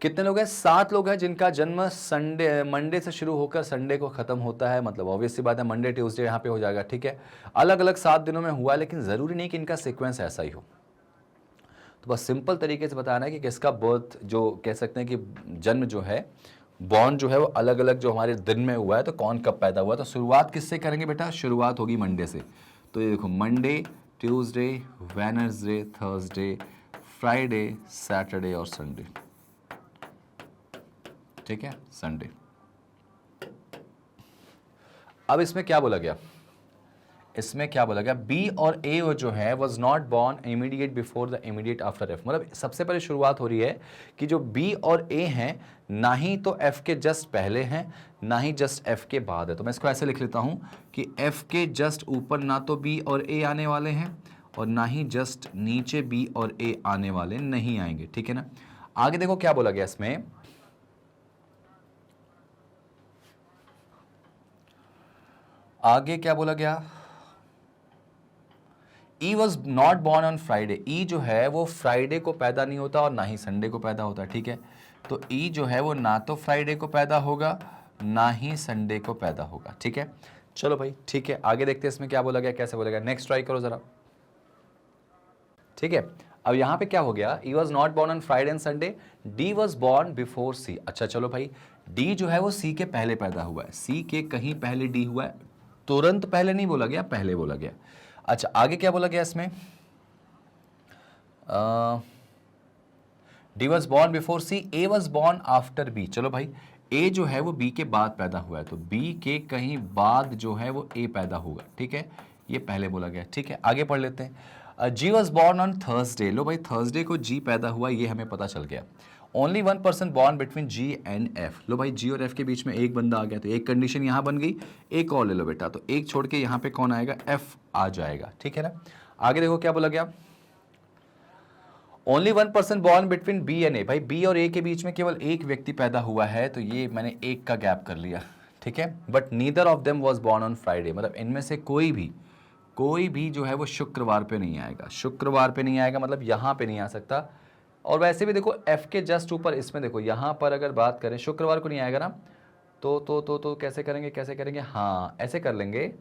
कितने लोग हैं, 7 लोग हैं जिनका जन्म संडे मंडे से शुरू होकर संडे को खत्म होता है, मतलब ऑब्वियस सी बात है मंडे ट्यूसडे यहाँ पे हो जाएगा, ठीक है। अलग अलग 7 दिनों में हुआ है, लेकिन जरूरी नहीं कि इनका सीक्वेंस ऐसा ही हो। तो बस सिंपल तरीके से बताना है कि किसका बर्थ, जो कह सकते हैं कि जन्म जो है, बॉर्न जो है वो अलग अलग जो हमारे दिन में हुआ है, तो कौन कब पैदा हुआ। तो शुरुआत किससे करेंगे बेटा, शुरुआत होगी मंडे से। तो ये देखो Monday, Tuesday, Wednesday, Thursday, Friday, Saturday और संडे, ठीक है, संडे। अब इसमें क्या बोला गया, इसमें क्या बोला गया, बी और ए जो है was not born immediate before the immediate after F. मतलब सबसे पहले शुरुआत हो रही है कि जो बी और ए हैं ना ही तो एफ के जस्ट पहले हैं ना ही जस्ट एफ के बाद है। तो मैं इसको ऐसे लिख लेता हूं कि एफ के जस्ट ऊपर ना तो बी और ए आने वाले हैं और ना ही जस्ट नीचे बी और ए आने वाले नहीं आएंगे, ठीक है ना। आगे देखो क्या बोला गया इसमें, आगे क्या बोला गया, E was not born on Friday. E जो है वो फ्राइडे को पैदा नहीं होता और ना ही संडे को पैदा होता, ठीक है। तो ई जो है वो ना तो फ्राइडे को पैदा होगा ना ही संडे को पैदा होगा, ठीक है। चलो भाई ठीक है, आगे देखते हैं इसमें क्या बोला गया, कैसे बोला गया। नेक्स्ट ट्राई करो जरा, ठीक है। अब यहां पे क्या हो गया, E was not born on Friday and Sunday, D was born before C. अच्छा चलो भाई, डी जो है वो सी के पहले पैदा हुआ है, सी के कहीं पहले डी हुआ है, तुरंत पहले नहीं बोला गया, पहले बोला गया। अच्छा आगे क्या बोला गया इसमें, D was born before C, A was born after B. चलो भाई, ए जो है वो बी के बाद पैदा हुआ है, तो बी के कहीं बाद जो है वो ए पैदा होगा, ठीक है, ये पहले बोला गया, ठीक है। आगे पढ़ लेते हैं, जी वॉज बॉर्न ऑन थर्सडे। लो भाई, थर्सडे को जी पैदा हुआ, ये हमें पता चल गया। Only one person born between G and F. लो भाई, जी और एफ के बीच में एक बंदा आ गया, तो एक कंडीशन यहाँ बन गई, एक और ले लो बेटा, तो एक छोड़ के यहाँ पे कौन आएगा, एफ आ जाएगा, ठीक है ना। आगे देखो क्या बोला गया, only one person born between B and A. भाई बी और ए के बीच में केवल एक व्यक्ति पैदा हुआ है, तो ये मैंने एक का गैप कर लिया, ठीक है। But neither of them was born on Friday, मतलब इनमें से कोई भी जो है वो शुक्रवार पे नहीं आएगा, शुक्रवार पे नहीं आएगा, मतलब यहाँ पे नहीं आ सकता। और वैसे भी देखो एफ के जस्ट ऊपर इसमें देखो, यहाँ पर अगर बात करें शुक्रवार को नहीं आएगा ना, तो कैसे करेंगे, हाँ ऐसे कर लेंगे।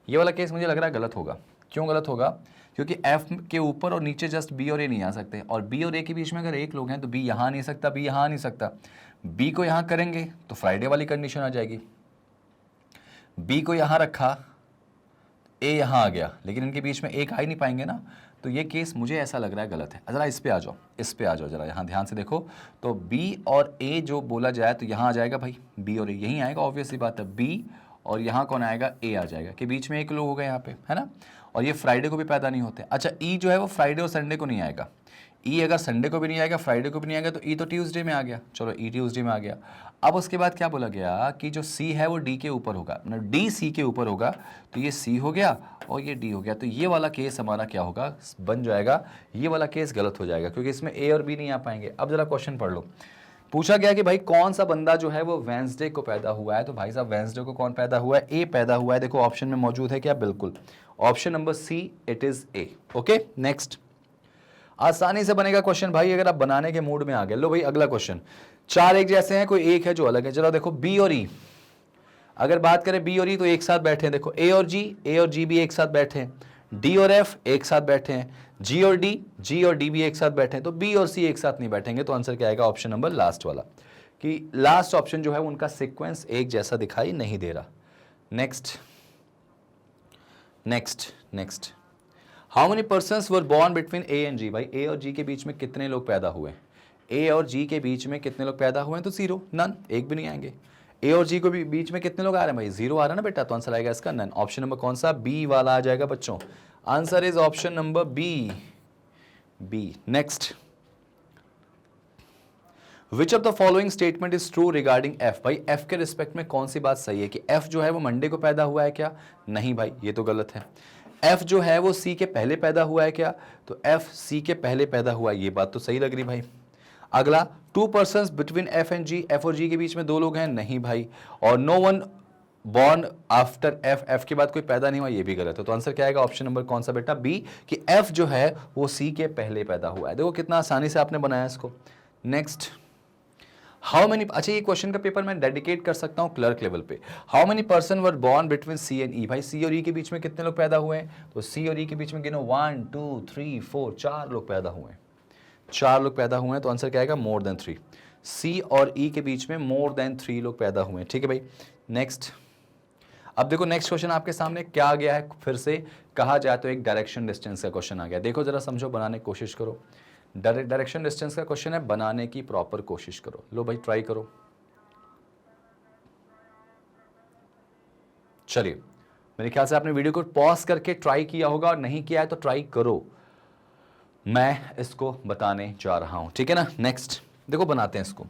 ये वाला केस मुझे लग रहा है गलत होगा। क्यों गलत होगा, क्योंकि एफ के ऊपर और नीचे जस्ट बी और ए नहीं आ सकते, और बी और ए के बीच में अगर एक लोग हैं तो बी यहाँ नहीं सकता, बी यहाँ नहीं सकता। बी को यहाँ करेंगे तो फ्राइडे वाली कंडीशन आ जाएगी, बी को यहाँ रखा, ए यहाँ आ गया, लेकिन इनके बीच में एक आ ही नहीं पाएंगे ना, तो ये केस मुझे ऐसा लग रहा है गलत है। ज़रा इस पे आ जाओ जरा, यहाँ ध्यान से देखो, तो बी और ए जो बोला जाए तो यहाँ आ जाएगा भाई, बी और ए यहीं आएगा, ऑब्वियस सी बात है, बी और यहाँ कौन आएगा, ए आ जाएगा, कि बीच में एक लोग होगा यहाँ पे, है ना। और ये फ्राइडे को भी पैदा नहीं होते। अच्छा ई जो है वो फ्राइडे और संडे को नहीं आएगा, ई अगर संडे को भी नहीं आएगा, फ्राइडे को भी नहीं आएगा, तो ई तो ट्यूसडे में आ गया, चलो ई ट्यूसडे में आ गया। अब उसके बाद क्या बोला गया कि जो सी है वो डी के ऊपर होगा, मतलब डी सी के ऊपर होगा, तो ये सी हो गया और ये डी हो गया, तो ये वाला केस हमारा क्या होगा, बन जाएगा, ये वाला केस गलत हो जाएगा, क्योंकि इसमें ए और बी नहीं आ पाएंगे। अब जरा क्वेश्चन पढ़ लो, पूछा गया कि भाई कौन सा बंदा जो है वो वेंसडे को पैदा हुआ है, तो भाई साहब वेंसडे को कौन पैदा हुआ है, ए पैदा हुआ है। देखो ऑप्शन में मौजूद है क्या, बिल्कुल, option number C, it is A. Okay next, आसानी से बनेगा क्वेश्चन भाई, अगर आप बनाने के मूड में आ गए। लो भाई अगला क्वेश्चन, चार एक जैसे हैं, कोई एक है जो अलग है। जरा देखो बी और ई, अगर बात करें बी और ई तो एक साथ बैठे हैं, देखो ए और जी भी एक साथ बैठे हैं, डी और एफ एक साथ बैठे हैं, जी और डी भी एक साथ बैठे हैं, तो बी और सी एक साथ नहीं बैठेंगे, तो आंसर क्या आएगा, ऑप्शन नंबर लास्ट वाला, कि लास्ट ऑप्शन जो है उनका सीक्वेंस एक जैसा दिखाई नहीं दे रहा। Next, how many persons were born between A and G. भाई ए और जी के बीच में कितने लोग पैदा हुए, ए और जी के बीच में कितने लोग पैदा हुए हैं, तो जीरो, नन, एक भी नहीं आएंगे। ए और जी को भी बीच में कितने लोग आ रहे हैं भाई, जीरो आ रहा है ना बेटा, तो आंसर आएगा इसका नन। ऑप्शन नंबर कौन सा, बी वाला आ जाएगा बच्चों, answer is option number B. Next, which of the following statement is true regarding F. भाई एफ के रिस्पेक्ट में कौन सी बात सही है, कि एफ जो है वो मंडे को पैदा हुआ है क्या, नहीं भाई ये तो गलत है। एफ जो है वो सी के पहले पैदा हुआ है क्या, तो एफ सी के पहले पैदा हुआ है, ये बात तो सही लग रही भाई। अगला, two persons between F and G, F और जी के बीच में दो लोग हैं, नहीं भाई। और no one born after F, F के बाद कोई पैदा नहीं हुआ, ये भी गलत है, तो आंसर क्या आएगा, ऑप्शन नंबर कौन सा बेटा, बी, कि एफ जो है वो सी के पहले पैदा हुआ है। देखो कितना आसानी से आपने बनाया इसको। नेक्स्ट, हाउ मेनी, अच्छा ये क्वेश्चन का पेपर मैं डेडिकेट कर सकता हूं क्लर्क लेवल पे। How many person were born between C and E. भाई सी और ई के बीच में कितने लोग पैदा हुए हैं, तो सी और ई के बीच में गिनो 1 2 3 4, 4 लोग पैदा हुए हैं, 4 लोग पैदा हुए हैं, तो आंसर क्या आएगा, मोर देन 3। सी और ई के बीच में मोर देन 3 लोग पैदा हुए हैं, ठीक है भाई। नेक्स्ट, अब देखो नेक्स्ट क्वेश्चन आपके सामने क्या आ गया है, फिर से कहा जाए तो एक डायरेक्शन डिस्टेंस का क्वेश्चन आ गया। देखो जरा समझो, बनाने की कोशिश करो। डायरेक्शन डिस्टेंस का क्वेश्चन है, बनाने की प्रॉपर कोशिश करो। लो भाई ट्राई करो, चलिए मेरे ख्याल से आपने वीडियो को पॉज करके ट्राई किया होगा, और नहीं किया है तो ट्राई करो, मैं इसको बताने जा रहा हूं, ठीक है ना। नेक्स्ट देखो बनाते हैं इसको।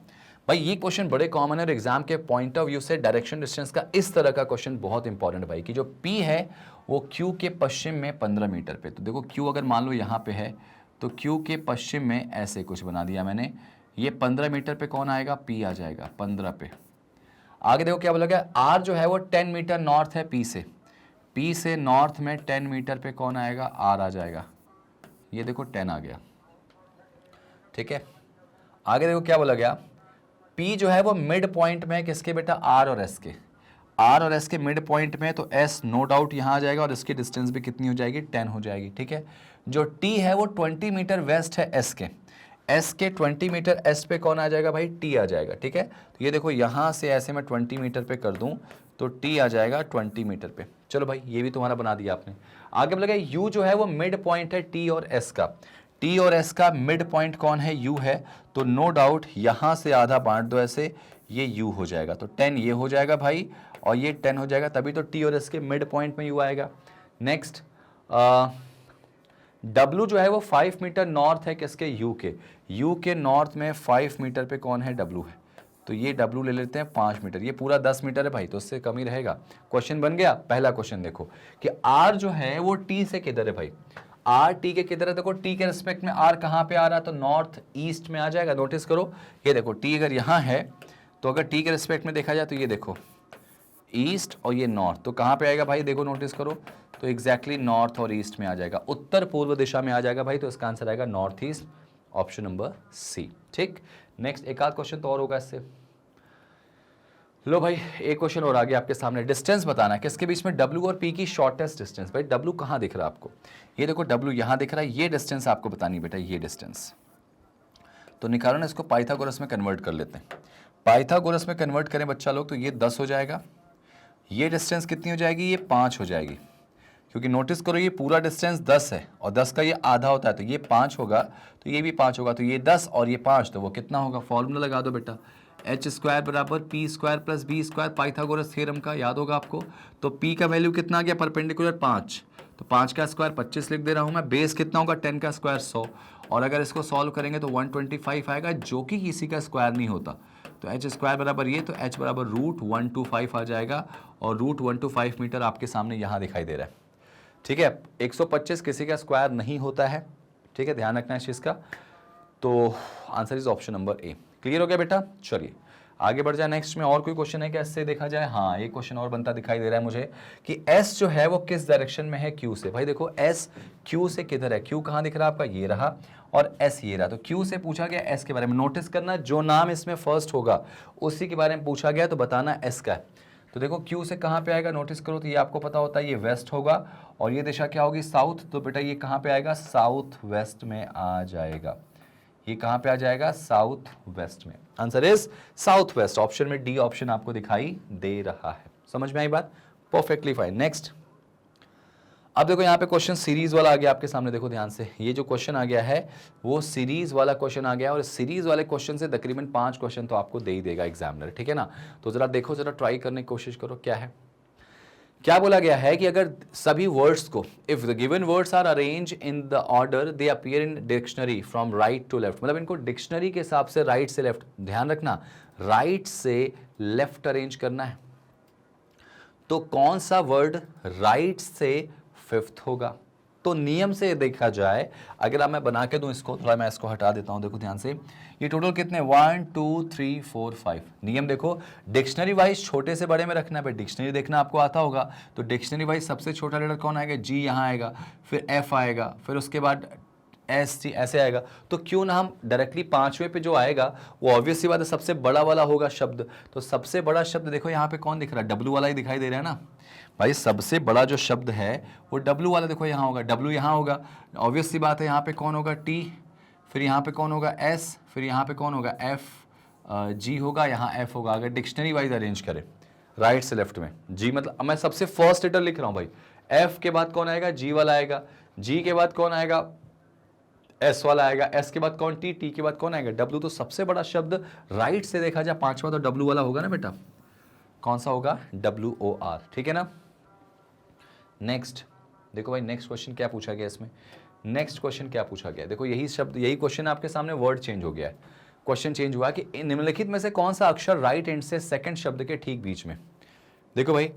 भाई ये क्वेश्चन बड़े कॉमन है, और एग्जाम के पॉइंट ऑफ व्यू से डायरेक्शन डिस्टेंस का इस तरह का क्वेश्चन बहुत इंपॉर्टेंट भाई, कि जो P है वो Q के पश्चिम में 15 मीटर पे, तो देखो Q अगर मान लो यहाँ पे है, तो Q के पश्चिम में ऐसे कुछ बना दिया मैंने, ये 15 मीटर पे कौन आएगा, P आ जाएगा 15 पे। आगे देखो क्या बोला गया, R जो है वो 10 मीटर नॉर्थ है P से नॉर्थ में 10 मीटर पे कौन आएगा, R आ जाएगा, ये देखो 10 आ गया, ठीक है। आगे देखो क्या बोला गया, P जो है वो मिड पॉइंट में किसके बेटा, R और S के, R और S के मिड पॉइंट में, तो S नो डाउट यहाँ आ जाएगा, और इसकी डिस्टेंस भी कितनी हो जाएगी, 10 हो जाएगी, ठीक है। जो टी है वो 20 मीटर वेस्ट है एस के, एस के 20 मीटर एस्ट पे कौन आ जाएगा भाई, टी आ जाएगा। ठीक है, तो ये देखो यहाँ से ऐसे मैं 20 मीटर पे कर दूं तो टी आ जाएगा 20 मीटर पे। चलो भाई ये भी तुम्हारा बना दिया आपने। आगे बोला गया यू जो है वो मिड पॉइंट है टी और एस का, टी और एस का मिड पॉइंट कौन है, यू है। तो नो डाउट यहाँ से आधा बांट दो ऐसे, ये यू हो जाएगा, तो 10 ये हो जाएगा भाई और ये 10 हो जाएगा, तभी तो टी और एस के मिड पॉइंट में यू आएगा। नेक्स्ट W जो है वो 5 मीटर नॉर्थ है किसके, U के, U के नॉर्थ में 5 मीटर पे कौन है, W है। तो ये W ले लेते हैं 5 मीटर, ये पूरा 10 मीटर है भाई, तो उससे कम ही रहेगा। क्वेश्चन बन गया। पहला क्वेश्चन देखो कि R जो है वो T से किधर है भाई, R T के किधर है, देखो T के रिस्पेक्ट में R कहाँ पे आ रहा है, तो नॉर्थ ईस्ट में आ जाएगा। नोटिस करो ये देखो T अगर यहाँ है तो अगर T के रिस्पेक्ट में देखा जाए तो ये देखो ईस्ट और ये नॉर्थ, तो कहाँ पे आएगा भाई, देखो नोटिस करो, तो एग्जैक्टली नॉर्थ और ईस्ट में आ जाएगा, उत्तर पूर्व दिशा में आ जाएगा भाई, तो इसका आंसर आएगा north east, option number C. ठीक, नेक्स्ट एक आध क्वेश्चन तो और होगा इससे। लो भाई एक क्वेश्चन और आ गया आपके सामने, डिस्टेंस बताना है किसके बीच में, W और P की शॉर्टेस्ट डिस्टेंस। भाई W कहाँ दिख रहा है आपको, ये देखो W यहाँ दिख रहा है, ये डिस्टेंस आपको बतानी बेटा, ये डिस्टेंस। तो निकालो ना इसको, पाइथागोरस में कन्वर्ट कर लेते हैं। पाइथागोरस में कन्वर्ट करें बच्चा लोग तो ये 10 हो जाएगा, ये डिस्टेंस कितनी हो जाएगी, ये 5 हो जाएगी, क्योंकि नोटिस करो ये पूरा डिस्टेंस 10 है और 10 का ये आधा होता है, तो ये 5 होगा, तो ये भी 5 होगा, तो ये 10 और ये 5, तो वो कितना होगा, फॉर्मूला लगा दो बेटा, एच स्क्वायर बराबर P square plus B square, Pythagoras theorem का, याद होगा आपको। तो पी का वैल्यू कितना आ गया, परपेंडिकुलर 5, तो 5 का स्क्वायर 25 लिख दे रहा हूँ मैं, बेस कितना होगा 10 का स्क्वायर 100, और अगर इसको सॉल्व करेंगे तो 125 आएगा, जो कि किसी का स्क्वायर नहीं होता। तो एच स्क्वायर बराबर ये, तो एच बराबर रूट 125 आ जाएगा, और रूट 125 मीटर आपके सामने यहाँ दिखाई दे रहा है। ठीक है, 125 किसी का स्क्वायर नहीं होता है, ठीक है, ध्यान रखना है इस चीज़ का। तो answer is option number A. Clear हो गया बेटा, चलिए आगे बढ़ जाए। नेक्स्ट में और कोई क्वेश्चन है क्या इससे देखा जाए, हाँ एक क्वेश्चन और बनता दिखाई दे रहा है मुझे कि S जो है वो किस डायरेक्शन में है Q से। भाई देखो S Q से किधर है, Q कहाँ दिख रहा है आपका, ये रहा, और S ये रहा, तो Q से पूछा गया S के बारे में। नोटिस करना जो नाम इसमें फर्स्ट होगा उसी के बारे में पूछा गया, तो बताना S का है। तो देखो Q से कहाँ पे आएगा, नोटिस करो, तो ये आपको पता होता है ये वेस्ट होगा, और ये दिशा क्या होगी, साउथ, तो बेटा ये कहाँ पे आएगा, साउथ वेस्ट में आ जाएगा। ये कहाँ पे आ जाएगा, साउथ वेस्ट में। Answer is south west, option में डी ऑप्शन आपको दिखाई दे रहा है। समझ में आई बात, परफेक्टली फाइन। नेक्स्ट, अब देखो यहाँ पे क्वेश्चन सीरीज वाला आ गया आपके सामने, देखो ध्यान से, ये जो क्वेश्चन आ गया है वो सीरीज वाला क्वेश्चन आ गया, और सीरीज वाले क्वेश्चन से तकरीबन 5 क्वेश्चन तो आपको दे ही देगा एग्जामिनर, ठीक है ना। तो जरा देखो, जरा ट्राई करने की कोशिश करो क्या है। क्या बोला गया है कि अगर सभी वर्ड्स को, if the given words are arrange in the order they appear in dictionary from right to left, मतलब इनको डिक्शनरी के हिसाब से राइट से लेफ्ट, ध्यान रखना राइट से लेफ्ट अरेंज करना है, तो कौन सा वर्ड राइट से फिफ्थ होगा। तो नियम से देखा जाए, अगर आप मैं बना के दूं इसको, थोड़ा मैं इसको हटा देता हूं, देखो ध्यान से, ये टोटल कितने 1 2 3 4 5 नियम देखो, डिक्शनरी वाइज छोटे से बड़े में रखना है भाई, डिक्शनरी देखना आपको आता होगा, तो डिक्शनरी वाइज सबसे छोटा लेटर कौन आएगा, जी यहाँ आएगा, फिर एफ आएगा, फिर उसके बाद एस टी ऐसे आएगा। तो क्यों ना हम डायरेक्टली 5वें पे जो आएगा वो ऑब्वियस सी बात है सबसे बड़ा वाला होगा शब्द, तो सबसे बड़ा शब्द देखो यहाँ पे कौन दिख रहा है, डब्ल्यू वाला ही दिखाई दे रहा है ना भाई, सबसे बड़ा जो शब्द है वो डब्ल्यू वाला देखो यहाँ होगा, डब्ल्यू यहाँ होगा, ऑब्वियस सी बात है यहाँ पे कौन होगा, टी, फिर यहाँ पे कौन होगा, एस, फिर यहाँ पे कौन होगा, एफ, जी होगा, यहाँ एफ होगा। अगर डिक्शनरी वाइज अरेंज करें राइट से लेफ्ट में, जी मतलब मैं सबसे फर्स्ट लेटर लिख रहा हूँ भाई, एफ के बाद कौन आएगा, जी वाला आएगा, जी के बाद कौन आएगा, एस वाला आएगा, एस के बाद कौन, टी, टी के बाद कौन आएगा, डब्ल्यू। तो सबसे बड़ा शब्द राइट से देखा जाए 5वां तो डब्ल्यू वाला होगा ना बेटा, कौन सा होगा, WOR, ठीक है ना। नेक्स्ट देखो भाई, नेक्स्ट क्वेश्चन क्या पूछा गया इसमें, नेक्स्ट क्वेश्चन क्या पूछा गया, देखो यही शब्द, यही क्वेश्चन आपके सामने, वर्ड चेंज हो गया है, क्वेश्चन चेंज हुआ कि निम्नलिखित में से कौन सा अक्षर राइट एंड से सेकंड शब्द के ठीक बीच में। देखो भाई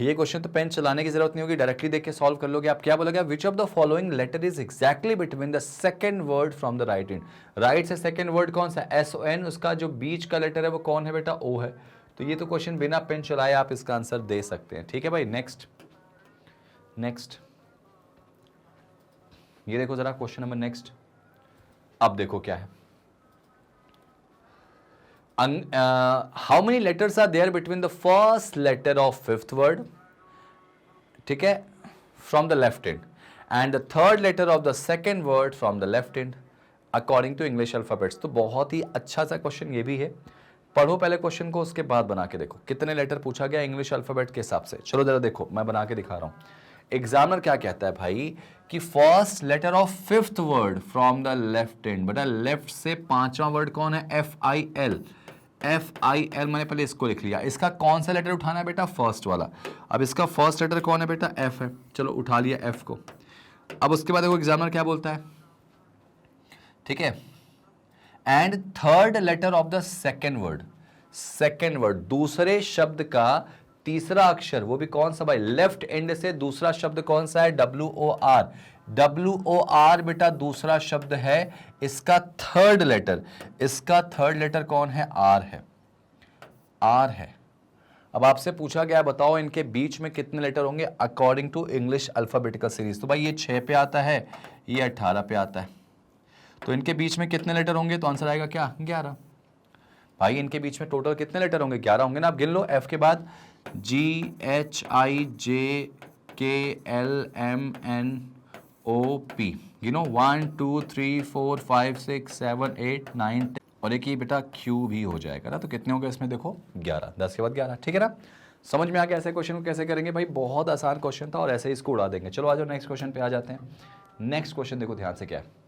ये क्वेश्चन तो पेन चलाने की जरूरत नहीं होगी, डायरेक्टली देख के सॉल्व कर लोगे आप। क्या बोला गया, which of the following letter is exactly between the second word from the right end, right से सेकंड वर्ड कौन सा, SON, उसका जो बीच का लेटर है वो कौन है बेटा, O है। तो ये तो क्वेश्चन बिना पेन चलाए आप इसका आंसर दे सकते हैं, ठीक है भाई। नेक्स्ट, नेक्स्ट ये देखो जरा क्वेश्चन नंबर नेक्स्ट, अब देखो क्या है, how many letters are there between the first letter of fifth word, ठीक है, from the left end, and the third letter of the second word from the left hand according to English alphabets. तो बहुत ही अच्छा सा question ये भी है, पढ़ो पहले क्वेश्चन को, उसके बाद बना के देखो कितने लेटर पूछा गया इंग्लिश अल्फाबेट के हिसाब से। चलो जरा देखो, मैं बना के दिखा रहा हूं। एग्जामिनर क्या कहता है भाई कि first letter of fifth word from the left hand. बेटा लेफ्ट से पांचवा वर्ड कौन है? F I L. F I L मैंने पहले इसको लिख लिया, इसका कौन सा लेटर उठाना है बेटा? फर्स्ट वाला। अब इसका फर्स्ट लेटर कौन है बेटा? एफ है। चलो उठा लिया एफ को। अब उसके बाद देखो एग्जामिनर क्या बोलता है, ठीक है, and third letter of the second word. Second word दूसरे शब्द का तीसरा अक्षर, वो भी कौन सा भाई? लेफ्ट एंड से दूसरा शब्द कौन सा है? W O R. W O R बेटा दूसरा शब्द है, इसका थर्ड लेटर, इसका थर्ड लेटर कौन है? आर है। आर है। अब आपसे पूछा गया बताओ इनके बीच में कितने लेटर होंगे according to English alphabetical series. तो भाई ये 6 पे आता है, ये 18 पे आता है, तो इनके बीच में कितने लेटर होंगे? तो आंसर आएगा क्या? 11। भाई इनके बीच में टोटल कितने लेटर होंगे? 11 होंगे ना। आप गिन लो, एफ के बाद जी H I J K L M N O P, गिनो 1 2 3 4 5 6 7 8 9 10, और एक ही बेटा क्यू भी हो जाएगा ना। तो कितने हो गए इसमें? देखो 11, 10 के बाद 11, ठीक है ना। समझ में आ गया ऐसे क्वेश्चन को कैसे करेंगे? भाई बहुत आसान क्वेश्चन था और ऐसे ही इसको उड़ा देंगे। चलो आ जाओ नेक्स्ट क्वेश्चन पे आ जाते हैं। नेक्स्ट क्वेश्चन देखो ध्यान से क्या है।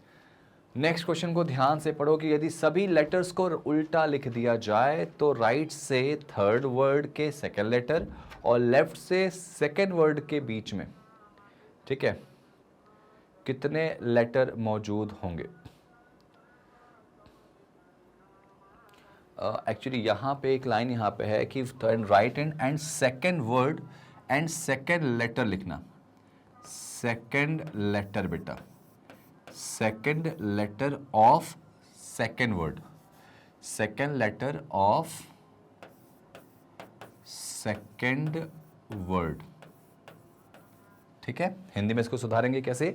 नेक्स्ट क्वेश्चन को ध्यान से पढ़ो कि यदि सभी लेटर्स को उल्टा लिख दिया जाए तो राइट से थर्ड वर्ड के सेकेंड लेटर और लेफ्ट से सेकेंड वर्ड के बीच में, ठीक है, कितने लेटर मौजूद होंगे? एक्चुअली यहां पे एक लाइन यहां पे है कि write and second word and second letter लिखना। सेकेंड लेटर बेटा, second letter of second word, second letter of second word, ठीक है। हिंदी में इसको सुधारेंगे कैसे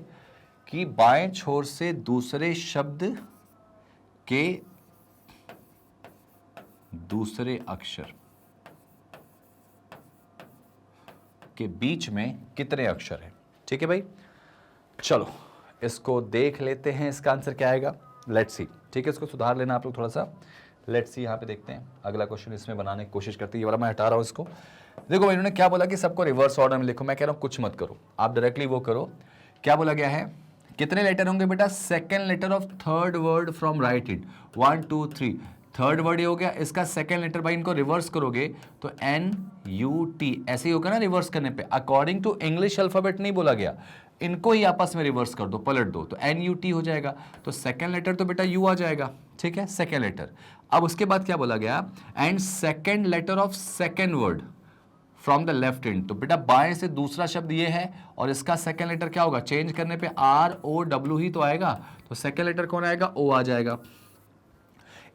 कि बाएं छोर से दूसरे शब्द के दूसरे अक्षर के बीच में कितने अक्षर हैं, ठीक है भाई। चलो इसको देख लेते हैं, इसका आंसर क्या आएगा, लेट्स सी, ठीक है। इसको सुधार लेना आप लोग थोड़ा सा, लेट्स सी। यहाँ पे देखते हैं अगला क्वेश्चन इसमें बनाने की कोशिश करते हैं। ये वाला मैं हटा रहा हूँ इसको। देखो भाई इन्होंने क्या बोला कि सबको रिवर्स ऑर्डर में लिखो। मैं कह रहा हूँ कुछ मत करो, आप डायरेक्टली वो करो। क्या बोला गया है? कितने लेटर होंगे बेटा? Second letter of third word from right hand, 1 2 3, third word ये हो गया, इसका सेकेंड लेटर भाई इनको रिवर्स करोगे तो एन यू टी ऐसे ही होगा ना रिवर्स करने पे। अकॉर्डिंग टू इंग्लिश अल्फाबेट नहीं बोला गया, इनको ही आपस में रिवर्स कर दो, पलट दो, तो एन यू टी हो जाएगा। तो सेकेंड लेटर तो बेटा यू आ जाएगा, ठीक है, सेकेंड लेटर। अब उसके बाद क्या बोला गया? And second letter of second word from the left hand. तो बेटा बाएं से दूसरा शब्द ये है और इसका सेकेंड लेटर क्या होगा? चेंज करने पे आर ओ डब्ल्यू ही तो आएगा, तो सेकेंड लेटर कौन आएगा? ओ आ जाएगा।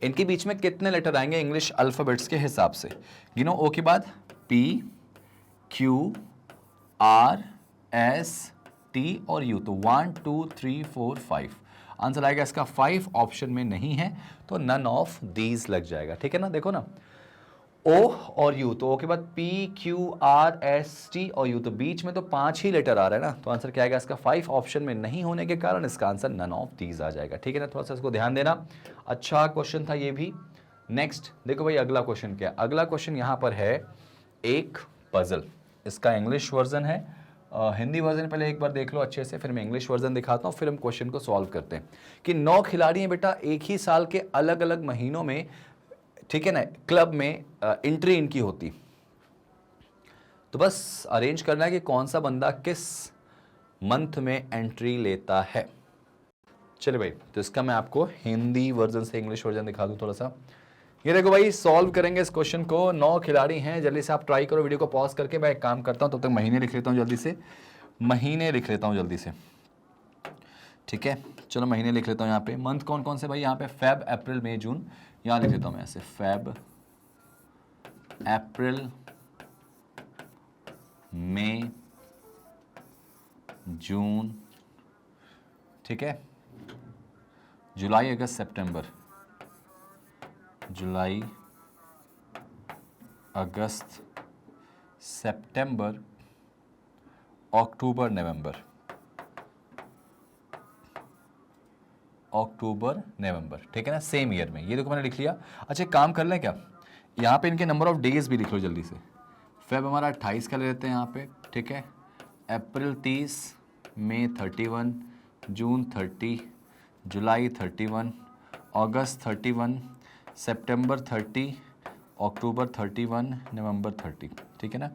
इनके बीच में कितने लेटर आएंगे इंग्लिश अल्फाबेट्स के हिसाब से? गिनो, ओ के बाद P Q R S T और यू, तो 1 2 3 4 5 आंसर आएगा इसका 5 ऑप्शन में नहीं है, तो नन ऑफ दीज लग जाएगा, ठीक है ना। देखो ना ओ और यू, तो ओ के बाद P Q R S T और यू, तो बीच में तो 5 ही लेटर आ रहा है ना, तो आंसर क्या आएगा इसका 5 ऑप्शन में नहीं होने के कारण इसका आंसर नन ऑफ दीज आ जाएगा, ठीक है ना। थोड़ा सा इसको ध्यान देना, अच्छा क्वेश्चन था ये भी। नेक्स्ट देखो भाई अगला क्वेश्चन क्या है। अगला क्वेश्चन यहां पर है एक पजल, इसका इंग्लिश वर्जन है, हिंदी वर्जन पहले एक बार देख लो अच्छे से, फिर मैं इंग्लिश वर्जन दिखाता हूँ, फिर हम क्वेश्चन को सॉल्व करते हैं। कि 9 खिलाड़ी हैं बेटा, एक ही साल के अलग अलग महीनों में, ठीक है ना, क्लब में एंट्री इनकी होती, तो बस अरेंज करना है कि कौन सा बंदा किस मंथ में एंट्री लेता है। चलिए भाई, तो इसका मैं आपको हिंदी वर्जन से इंग्लिश वर्जन दिखा दूं थोड़ा सा। ये देखो भाई, सॉल्व करेंगे इस क्वेश्चन को। 9 खिलाड़ी हैं, जल्दी से आप ट्राई करो, वीडियो को पॉज करके। मैं एक काम करता हूं, तब तक महीने लिख लेता हूं जल्दी से, महीने लिख लेता हूं जल्दी से, ठीक है। चलो महीने लिख लेता हूं। यहाँ पे मंथ कौन कौन से भाई? यहाँ पे फेब अप्रैल मई जून, यहाँ लिख लेता हूं मैं ऐसे, फेब अप्रैल मई जून, ठीक है, जुलाई अगस्त सितंबर, जुलाई अगस्त सितंबर अक्टूबर नवंबर, अक्टूबर नवंबर, ठीक है ना, सेम ईयर में। ये देखो मैंने लिख लिया। अच्छा एक काम कर लें क्या, यहाँ पे इनके नंबर ऑफ डेज भी लिख लो जल्दी से। फेब हमारा 28 का ले लेते हैं यहाँ पे, ठीक है, अप्रैल 30, मई 31, जून 30, जुलाई 31, अगस्त 31, सितंबर 30, अक्टूबर 31, नवंबर 30, ठीक है ना।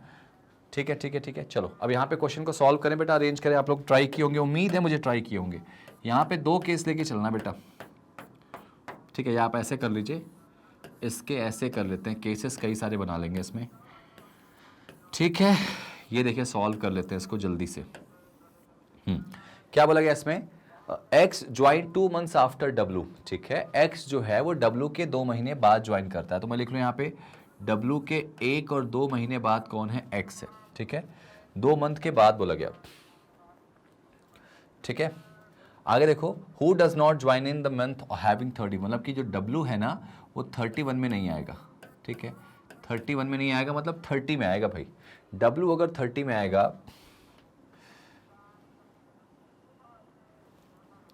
ठीक है ठीक है ठीक है, चलो अब यहाँ पे क्वेश्चन को सॉल्व करें बेटा, अरेंज करें। आप लोग ट्राई किए होंगे, उम्मीद है मुझे ट्राई किए होंगे। यहाँ पे 2 केस लेके चलना बेटा, ठीक है, या आप ऐसे कर लीजिए, इसके ऐसे कर लेते हैं, केसेस कई सारे बना लेंगे इसमें, ठीक है। ये देखिए सॉल्व कर लेते हैं इसको जल्दी से। क्या बोला गया इसमें, x join 2 months after W, ठीक है। एक्स जो है वो डब्लू के 2 महीने बाद ज्वाइन करता है, तो मैं लिख लूँ यहाँ पे डब्लू के 1 और 2 महीने बाद कौन है, एक्स है, ठीक है। 2 मंथ के बाद बोला गया, ठीक है। आगे देखो, who does not join in the month having 30, मतलब कि जो डब्लू है ना वो 31 में नहीं आएगा, ठीक है। 31 में नहीं आएगा मतलब 30 में आएगा भाई। डब्लू अगर 30 में आएगा,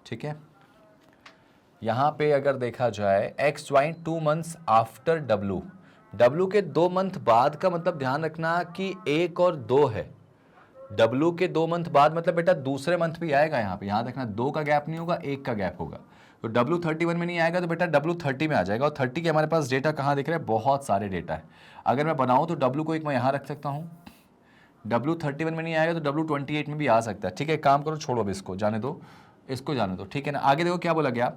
ठीक है, यहां पे अगर देखा जाए x join 2 months after W, W के 2 मंथ बाद का मतलब ध्यान रखना कि 1 और 2 है। डब्लू के 2 मंथ बाद मतलब बेटा दूसरे मंथ भी आएगा, यहाँ पे यहाँ देखना 2 का गैप नहीं होगा, 1 का गैप होगा। तो डब्लू 31 में नहीं आएगा तो बेटा डब्लू 30 में आ जाएगा। और 30 के हमारे पास डेटा कहाँ दिख रहा है, बहुत सारे डेटा है। अगर मैं बनाऊँ तो डब्लू को एक मैं यहाँ रख सकता हूँ, डब्लू 31 में नहीं आएगा तो डब्लू 28 में भी आ सकता है, ठीक है। काम करो, छोड़ो अब इसको, जाने दो, इसको जाने दो, ठीक है ना। आगे देखो क्या बोला गया,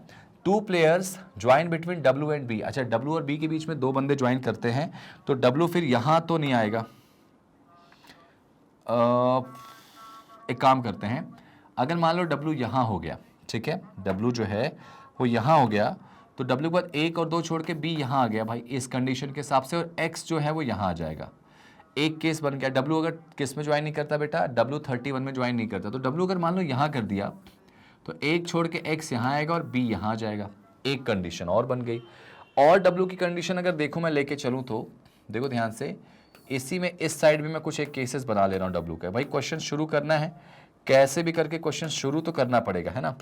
2 players join between W and B. अच्छा डब्लू और बी के बीच में 2 बंदे ज्वाइन करते हैं, तो डब्लू फिर यहाँ तो नहीं आएगा। एक काम करते हैं, अगर मान लो डब्लू यहाँ हो गया, ठीक है, डब्लू जो है वो यहाँ हो गया, तो डब्लू के बाद 1 और 2 छोड़ के बी यहाँ आ गया भाई इस कंडीशन के हिसाब से, और एक्स जो है वो यहाँ आ जाएगा। एक केस बन गया, डब्लू अगर किस में ज्वाइन नहीं करता बेटा, डब्लू 31 में ज्वाइन नहीं करता, तो डब्लू अगर मान लो यहाँ कर दिया तो 1 छोड़ के एक्स यहाँ आएगा और बी यहाँ आ जाएगा, एक कंडीशन और बन गई। और डब्लू की कंडीशन अगर देखो मैं लेके चलूँ तो देखो ध्यान से, इसी में इस साइड भी मैं कुछ एक केसेस बना ले रहा हूँ डब्लू का। भाई क्वेश्चन शुरू करना है, कैसे भी करके क्वेश्चन शुरू तो करना पड़ेगा, है ना।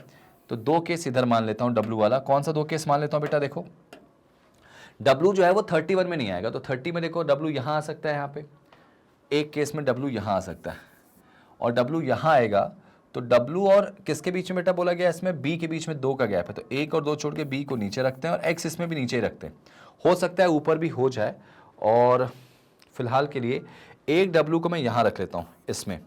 तो 2 केस इधर मान लेता हूँ डब्लू वाला। कौन सा 2 केस मान लेता हूँ बेटा, देखो डब्लू जो है वो 31 में नहीं आएगा, तो 30 में देखो डब्लू यहाँ आ सकता है, यहाँ पे एक केस में डब्लू यहाँ आ सकता है, और डब्लू यहाँ आएगा तो डब्लू और किसके बीच में बेटा बोला गया, इसमें बी के बीच में 2 का गैप है, तो 1 और 2 छोड़ के बी को नीचे रखते हैं और एक्स इसमें भी नीचे ही रखते हैं। हो सकता है ऊपर भी हो जाए, और फिलहाल के लिए एक डब्लू को मैं यहाँ रख लेता हूँ इसमें,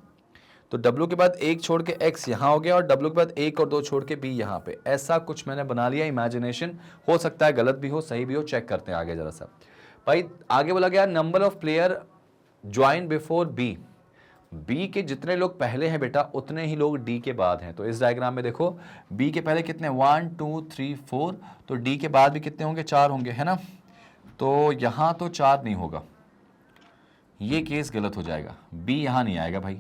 तो डब्लू के बाद 1 छोड़ के एक्स यहाँ हो गया, और डब्लू के बाद 1 और 2 छोड़ के बी यहाँ पे। ऐसा कुछ मैंने बना लिया, इमेजिनेशन, हो सकता है गलत भी हो सही भी हो, चेक करते हैं आगे जरा सा। भाई आगे बोला गया number of player join before B, B के जितने लोग पहले हैं बेटा उतने ही लोग डी के बाद हैं। तो इस डायग्राम में देखो बी के पहले कितने, 1 2 3 4, तो डी के बाद भी कितने होंगे, 4 होंगे, है ना। तो यहाँ तो 4 नहीं होगा, ये केस गलत हो जाएगा, बी यहाँ नहीं आएगा भाई।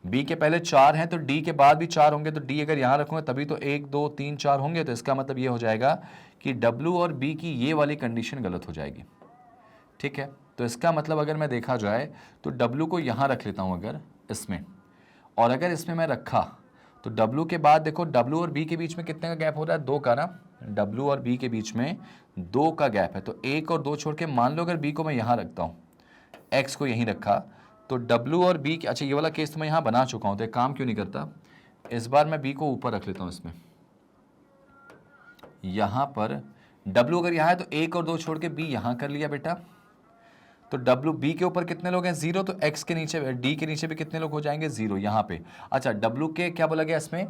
बी के पहले 4 हैं तो डी के बाद भी 4 होंगे, तो डी अगर यहाँ रखूंगा तभी तो 1 2 3 4 होंगे, तो इसका मतलब ये हो जाएगा कि डब्लू और बी की ये वाली कंडीशन गलत हो जाएगी, ठीक है। तो इसका मतलब अगर मैं देखा जाए तो डब्लू को यहाँ रख लेता हूँ अगर इसमें, और अगर इसमें मैं रखा तो डब्लू के बाद देखो डब्लू और बी के बीच में कितने का गैप हो रहा है, 2 का ना। डब्लू और बी के बीच में 2 का गैप है, तो 1 और 2 छोड़ के मान लो अगर बी को मैं यहाँ रखता हूँ, एक्स को यहीं रखा, तो डब्लू और बी, अच्छा ये वाला केस तो मैं यहाँ बना चुका हूँ, तो एक काम क्यों नहीं करता, इस बार मैं बी को ऊपर रख लेता हूँ इसमें। यहाँ पर डब्लू अगर यहाँ है तो 1 और 2 छोड़ के बी यहाँ कर लिया बेटा, तो डब्लू बी के ऊपर कितने लोग हैं, 0, तो एक्स के नीचे डी के नीचे भी कितने लोग हो जाएंगे, 0 यहाँ पे। अच्छा डब्लू के क्या बोला गया इसमें,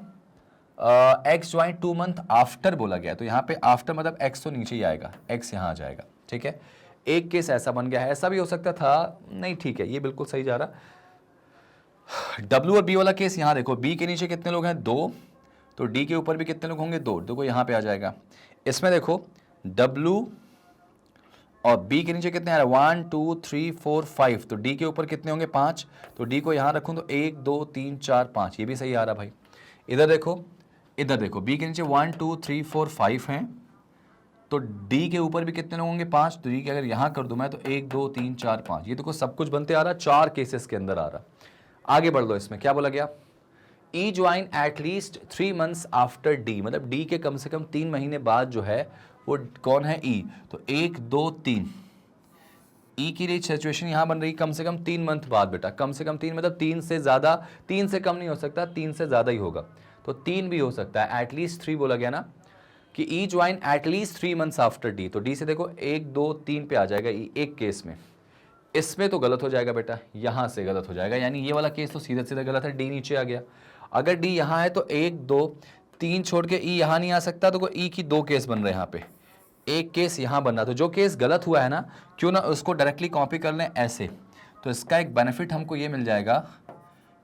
एक्स ज्वाइन 2 मंथ आफ्टर बोला गया, तो यहाँ पे आफ्टर मतलब एक्स तो नीचे ही आएगा, एक्स यहाँ आ जाएगा, ठीक है। एक केस ऐसा बन गया है, ऐसा भी हो सकता था, नहीं ठीक है ये बिल्कुल सही जा रहा। डब्लू और बी वाला केस यहाँ देखो, बी के नीचे कितने लोग हैं, 2, तो डी के ऊपर भी कितने लोग होंगे, 2, देखो यहाँ पे आ जाएगा। इसमें देखो डब्लू और बी के नीचे कितने आ रहे हैं, 1 2 3 4 5, तो डी के ऊपर कितने होंगे, 5, तो डी को यहाँ रखूँ तो 1 2 3 4 5, ये भी सही आ रहा भाई। इधर देखो बी के नीचे 1 2 3 4 5 हैं, तो डी के ऊपर भी कितने लोग होंगे, 5, तो डी के अगर यहाँ कर दूं मैं तो 1 2 3 4 5, ये देखो सब कुछ बनते आ रहा, 4 केसेस के अंदर आ रहा। आगे बढ़ लो, इसमें क्या बोला गया, E join at least 3 months after D, मतलब डी के कम से कम 3 महीने बाद जो है वो कौन है, ई। तो 1 2 3, ई की लिए सिचुएशन यहां बन रही कम से कम 3 मंथ बाद बेटा, कम से कम 3 मतलब 3 से ज्यादा, 3 से कम नहीं हो सकता, 3 से ज्यादा ही होगा, तो 3 भी हो सकता है, एटलीस्ट 3 बोला गया ना कि E join at least 3 months after D. तो डी से देखो 1 2 3 पे आ जाएगा ई एक केस में, इसमें तो गलत हो जाएगा बेटा, यहां से गलत हो जाएगा, यानी ये वाला केस तो सीधा सीधा गलत है, डी नीचे आ गया। अगर डी यहां है तो 1 2 3 छोड़ के ई यहां नहीं आ सकता, तो ई की 2 केस बन रहे हैं यहाँ पे, एक केस यहां बन रहा, तो जो केस गलत हुआ है ना, क्यों ना उसको डायरेक्टली कॉपी कर लें ऐसे, तो इसका एक बेनिफिट हमको ये मिल जाएगा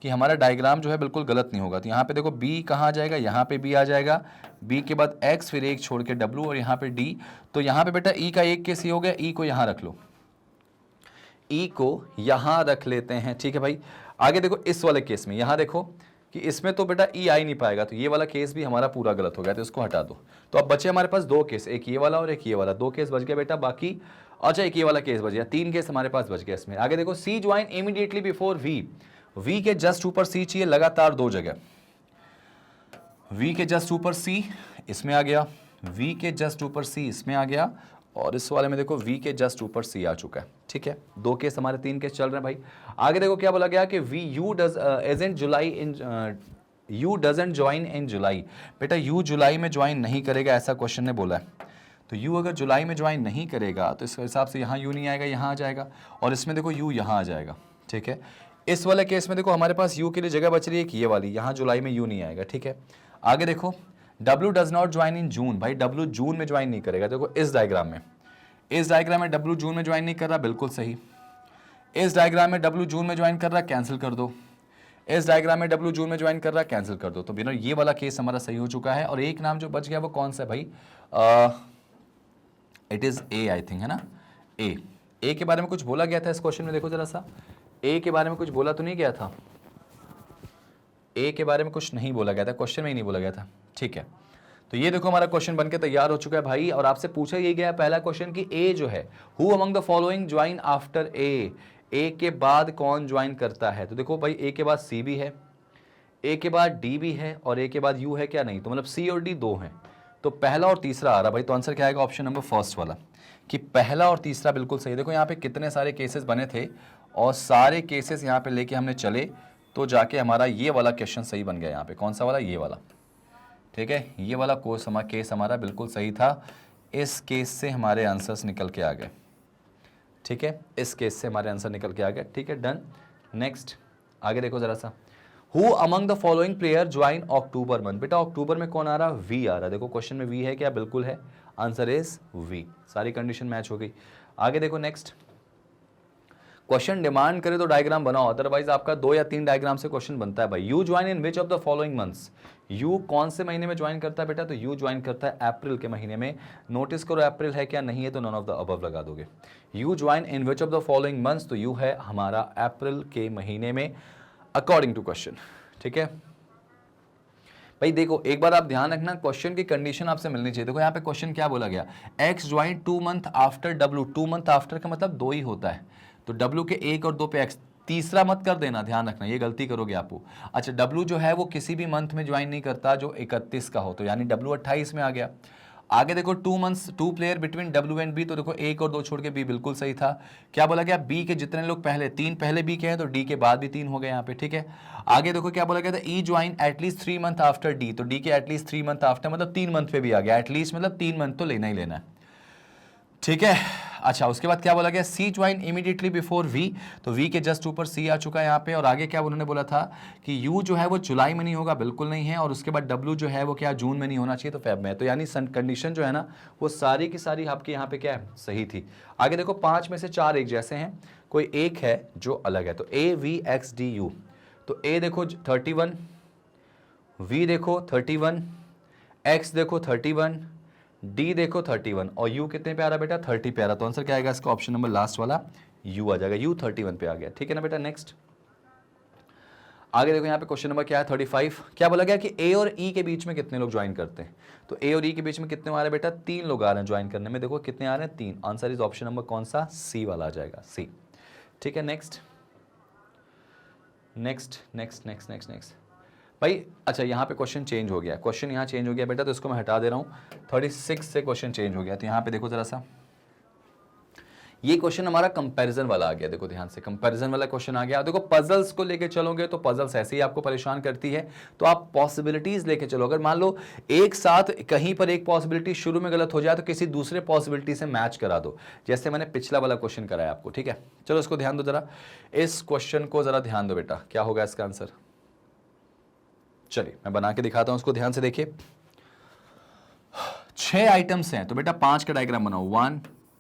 कि हमारा डायग्राम जो है बिल्कुल गलत नहीं होगा। तो यहाँ पे देखो बी कहाँ आ जाएगा, यहाँ पे बी आ जाएगा, बी के बाद एक्स, फिर एक छोड़ के डब्ल्यू, और यहाँ पे डी। तो यहाँ पे बेटा ई का एक केस ये हो गया, ई को यहाँ रख लो, ई को यहाँ रख लेते हैं, ठीक है भाई। आगे देखो इस वाले केस में, यहाँ देखो कि इसमें तो बेटा ई आ ही नहीं पाएगा, तो ये वाला केस भी हमारा पूरा गलत हो गया, तो इसको हटा दो। तो अब बचे हमारे पास 2 केस, एक ये वाला और एक ये वाला, 2 केस बच गया बेटा, बाकी अच्छा एक ये वाला केस बच गया, 3 केस हमारे पास बच गया इसमें। आगे देखो C join immediately before V, V के जस्ट ऊपर सी चाहिए लगातार 2 जगह, वी के जस्ट ऊपर सी इसमें आ गया, वी के जस्ट ऊपर सी इसमें आ गया, और इस वाले में देखो वी के जस्ट ऊपर सी आ चुका है, ठीक है। 2 केस हमारे 3 केस चल रहे हैं भाई। आगे देखो क्या बोला गया कि V U does agent July in, U doesn't join in July, बेटा यू जुलाई में ज्वाइन नहीं करेगा, ऐसा क्वेश्चन ने बोला है। तो यू अगर जुलाई में ज्वाइन नहीं करेगा तो इस हिसाब से यहाँ यू नहीं आएगा, यहाँ आ जाएगा, और इसमें देखो यू यहाँ आ जाएगा, ठीक है। इस वाले केस में देखो हमारे पास यू के लिए जगह बच रही है कि ये वाली, यहाँ जुलाई में यू नहीं आएगा, ठीक है। आगे देखो W does not join in June, भाई W जून में ज्वाइन नहीं करेगा, देखो इस डायग्राम में, इस डायग्राम में W जून में ज्वाइन नहीं कर रहा, बिल्कुल सही। इस डायग्राम में W जून में ज्वाइन कर रहा, कैंसिल कर दो। इस डायग्राम में W जून में ज्वाइन कर रहा, कैंसिल कर दो। तो बिना ये वाला केस हमारा सही हो चुका है, और एक नाम जो बच गया वो कौन सा है भाई, it is A I think, है ना, ए के बारे में कुछ बोला गया था इस क्वेश्चन में, देखो जरा सा, ए के बारे में कुछ बोला तो नहीं गया था, ए के बारे में कुछ नहीं बोला गया था, क्वेश्चन में ही नहीं बोला गया था, ठीक है। तो ये देखो हमारा क्वेश्चन बनके तैयार हो चुका है भाई, और आपसे पूछा ये गया पहला क्वेश्चन कि ए जो है, who among the following join after A के बाद कौन ज्वाइन करता है। तो देखो भाई ए के बाद सी भी है, ए के बाद डी भी है, और ए के बाद यू है क्या, नहीं, तो मतलब सी और डी 2 हैं, तो पहला और तीसरा आ रहा भाई। तो आंसर क्या आएगा, ऑप्शन नंबर फर्स्ट वाला, कि पहला और तीसरा बिल्कुल सही। देखो यहाँ पे कितने सारे केसेस बने थे, और सारे केसेस यहाँ पे लेके हमने चले, तो जाके हमारा ये वाला क्वेश्चन सही बन गया यहाँ पे, कौन सा वाला, ये वाला, ठीक है। ये वाला केस हमारा बिल्कुल सही था, इस केस से हमारे आंसर्स निकल के आ गए, ठीक है, इस केस से हमारे आंसर निकल के आ गए, ठीक है, डन। नेक्स्ट आगे देखो जरा सा, who among the following player join October month, बेटा अक्टूबर में कौन आ रहा, वी आ रहा, देखो क्वेश्चन में वी है क्या, बिल्कुल है, आंसर इज वी, सारी कंडीशन मैच हो गई। आगे देखो नेक्स्ट, क्वेश्चन डिमांड करे तो डायग्राम बनाओ, अदरवाइज आपका 2 या 3 डायग्राम से क्वेश्चन बनता है भाई। You join in which of the following months, you कौन से महीने में ज्वाइन करता है बेटा, तो यू ज्वाइन करता है अप्रैल के महीने में। नोटिस करो अप्रैल है क्या, नहीं है तो नॉन ऑफ द अबव लगा दोगे। You join in which of the following months, तो यू है हमारा अप्रैल के महीने में अकॉर्डिंग टू क्वेश्चन, ठीक है भाई। देखो एक बार आप ध्यान रखना, क्वेश्चन की कंडीशन आपसे मिलनी चाहिए। देखो यहाँ पे क्वेश्चन क्या बोला गया, x join 2 months after W, 2 months after का मतलब 2 ही होता है, तो W के 1 और 2 पे एक्स, तीसरा मत कर देना, ध्यान रखना, ये गलती करोगे आपको। अच्छा W जो है वो किसी भी मंथ में ज्वाइन नहीं करता जो 31 का हो, तो यानी W 28 में आ गया। आगे देखो 2 months 2 player between W and B, तो देखो 1 और 2 छोड़ के B बिल्कुल सही था। क्या बोला गया, B के जितने लोग पहले 3 पहले B के हैं, तो D के बाद भी 3 हो गए यहाँ पे, ठीक है। आगे देखो क्या बोला गया था, E join at least 3 months after D, तो D के एटलीस्ट 3 months आफ्टर मतलब 3 मंथ पे भी आ गया, एटलीस्ट मतलब 3 मंथ तो लेना ही लेना है, ठीक है। अच्छा उसके बाद क्या बोला गया, सी ज्वाइन इमीडिएटली बिफोर वी, तो वी के जस्ट ऊपर सी आ चुका है यहाँ पे। और आगे क्या उन्होंने बोला था कि यू जो है वो जुलाई में नहीं होगा, बिल्कुल नहीं है, और उसके बाद डब्ल्यू जो है वो क्या जून में नहीं होना चाहिए, तो फेब में। तो यानी कंडीशन जो है ना वो सारी की सारी आपके यहाँ पे क्या है, सही थी। आगे देखो 5 में से 4 एक जैसे हैं, कोई एक है जो अलग है, तो A V x D you, तो ए देखो 31, वी देखो 31, एक्स देखो 31, डी देखो 31, और यू कितने पे आ रहा बेटा, 30 पे आ रहा। तो आंसर क्या आएगा इसका, ऑप्शन नंबर लास्ट वाला यू आ जाएगा, यू 31 पे आ गया, ठीक है ना बेटा। नेक्स्ट आगे देखो यहाँ पे क्वेश्चन नंबर क्या है 35, क्या बोला गया कि ए और ई के बीच में कितने लोग ज्वाइन करते हैं, तो ए और ई के बीच में कितने आ रहे हैं बेटा, 3 लोग आ रहे हैं ज्वाइन करने में। देखो कितने आ रहे हैं, 3। आंसर इज ऑप्शन नंबर कौन सा, सी वाला आ जाएगा, सी, ठीक है। Next next next next next next भाई अच्छा यहाँ पे क्वेश्चन चेंज हो गया, क्वेश्चन यहाँ चेंज हो गया बेटा, तो इसको मैं हटा दे रहा हूँ। 36 से क्वेश्चन चेंज हो गया, तो यहाँ पे देखो जरा सा, ये क्वेश्चन हमारा कंपैरिजन वाला आ गया। देखो ध्यान से, कंपैरिजन वाला क्वेश्चन आ गया। देखो पजल्स को लेके चलोगे तो पजल्स ऐसे ही आपको परेशान करती है, तो आप पॉसिबिलिटीज लेके चलो। अगर मान लो एक साथ कहीं पर एक पॉसिबिलिटी शुरू में गलत हो जाए तो किसी दूसरे पॉसिबिलिटी से मैच करा दो, जैसे मैंने पिछला वाला क्वेश्चन कराया आपको, ठीक है। चलो इसको ध्यान दो जरा, इस क्वेश्चन को जरा ध्यान दो बेटा, क्या होगा इसका आंसर। चलिए मैं बना के दिखाता हूं, उसको ध्यान से देखिए। 6 आइटम्स हैं, तो बेटा 5 का डायग्राम बनाओ। 1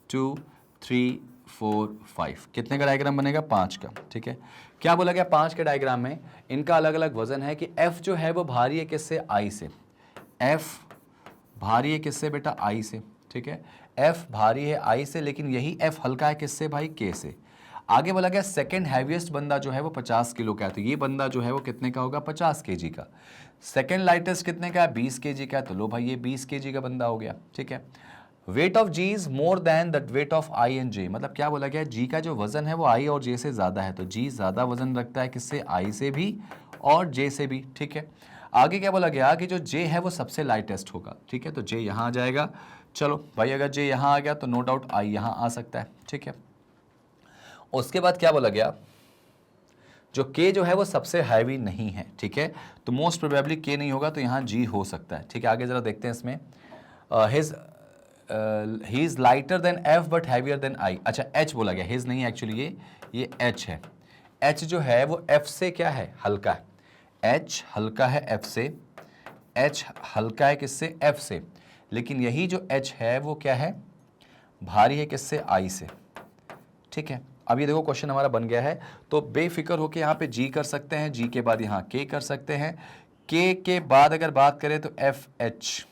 2 3 4 5, कितने का डायग्राम बनेगा, 5 का, ठीक है। क्या बोला गया 5 के डायग्राम में इनका अलग अलग वजन है कि F जो है वो भारी है किससे, I से। F भारी है किससे बेटा, I से, ठीक है। F भारी है I से, लेकिन यही F हल्का है किससे भाई, K से। आगे बोला गया सेकंड हैवीएस्ट बंदा जो है वो 50 किलो का है, तो ये बंदा जो है वो कितने का होगा, 50 केजी का। सेकंड लाइटेस्ट कितने का है, 20 केजी का है, तो लो भाई ये 20 केजी का बंदा हो गया, ठीक है। Weight of G is more than the weight of I and J, मतलब क्या बोला गया, जी का जो वजन है वो आई और जे से ज्यादा है, तो जी ज्यादा वजन रखता है किससे, आई से भी और जे से भी, ठीक है। आगे क्या बोला गया कि जो जे है वो सबसे लाइटेस्ट होगा, ठीक है, तो जे यहां आ जाएगा। चलो भाई अगर जे यहां आ गया तो नो डाउट आई यहां आ सकता है, ठीक है। उसके बाद क्या बोला गया, जो के जो है वो सबसे हैवी नहीं है, ठीक है, तो मोस्ट प्रोबेबली के नहीं होगा, तो यहाँ जी हो सकता है, ठीक है। आगे जरा देखते हैं इसमें, H is lighter than F but heavier than I. अच्छा एच बोला गया, हिज नहीं एक्चुअली ये एच है। एच जो है वो एफ से क्या है, हल्का है। एच हल्का है एफ से, एच हल्का है किससे, एफ से, लेकिन यही जो एच है वो क्या है, भारी है किससे, आई से, ठीक है। अब ये देखो क्वेश्चन हमारा बन गया है, तो बेफिक्र होकर यहाँ पे जी कर सकते हैं, जी के बाद यहाँ के कर सकते हैं, के बाद अगर बात करें तो एफ एच,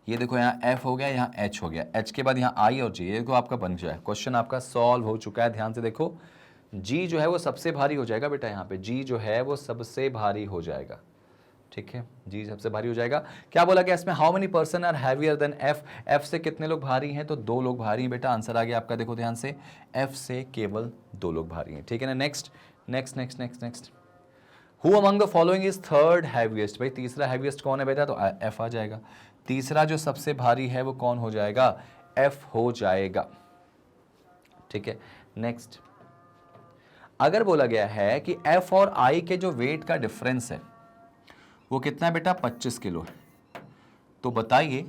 ये देखो यहाँ एफ हो गया, यहाँ एच हो गया, एच के बाद यहाँ आई और जी, ये देखो आपका बन जाए, क्वेश्चन आपका सॉल्व हो चुका है। ध्यान से देखो, जी जो है वो सबसे भारी हो जाएगा बेटा, यहाँ पे जी जो है वो सबसे भारी हो जाएगा, ठीक है, जी सबसे भारी हो जाएगा। क्या बोला गया इसमें, how many person are heavier than F, F से कितने लोग भारी हैं, तो 2 लोग भारी हैं बेटा, आंसर आ गया आपका। देखो ध्यान से, एफ से केवल 2 लोग भारी हैं, ठीक है ना। Next next next next next, who among the following is third heaviest, भाई तीसरा हैवीएस्ट कौन है बेटा, तो एफ आ जाएगा। तीसरा जो सबसे भारी है वो कौन हो जाएगा, एफ हो जाएगा, ठीक है। नेक्स्ट, अगर बोला गया है कि एफ और आई के जो वेट का डिफरेंस है वो कितना है बेटा, 25 किलो है, तो बताइए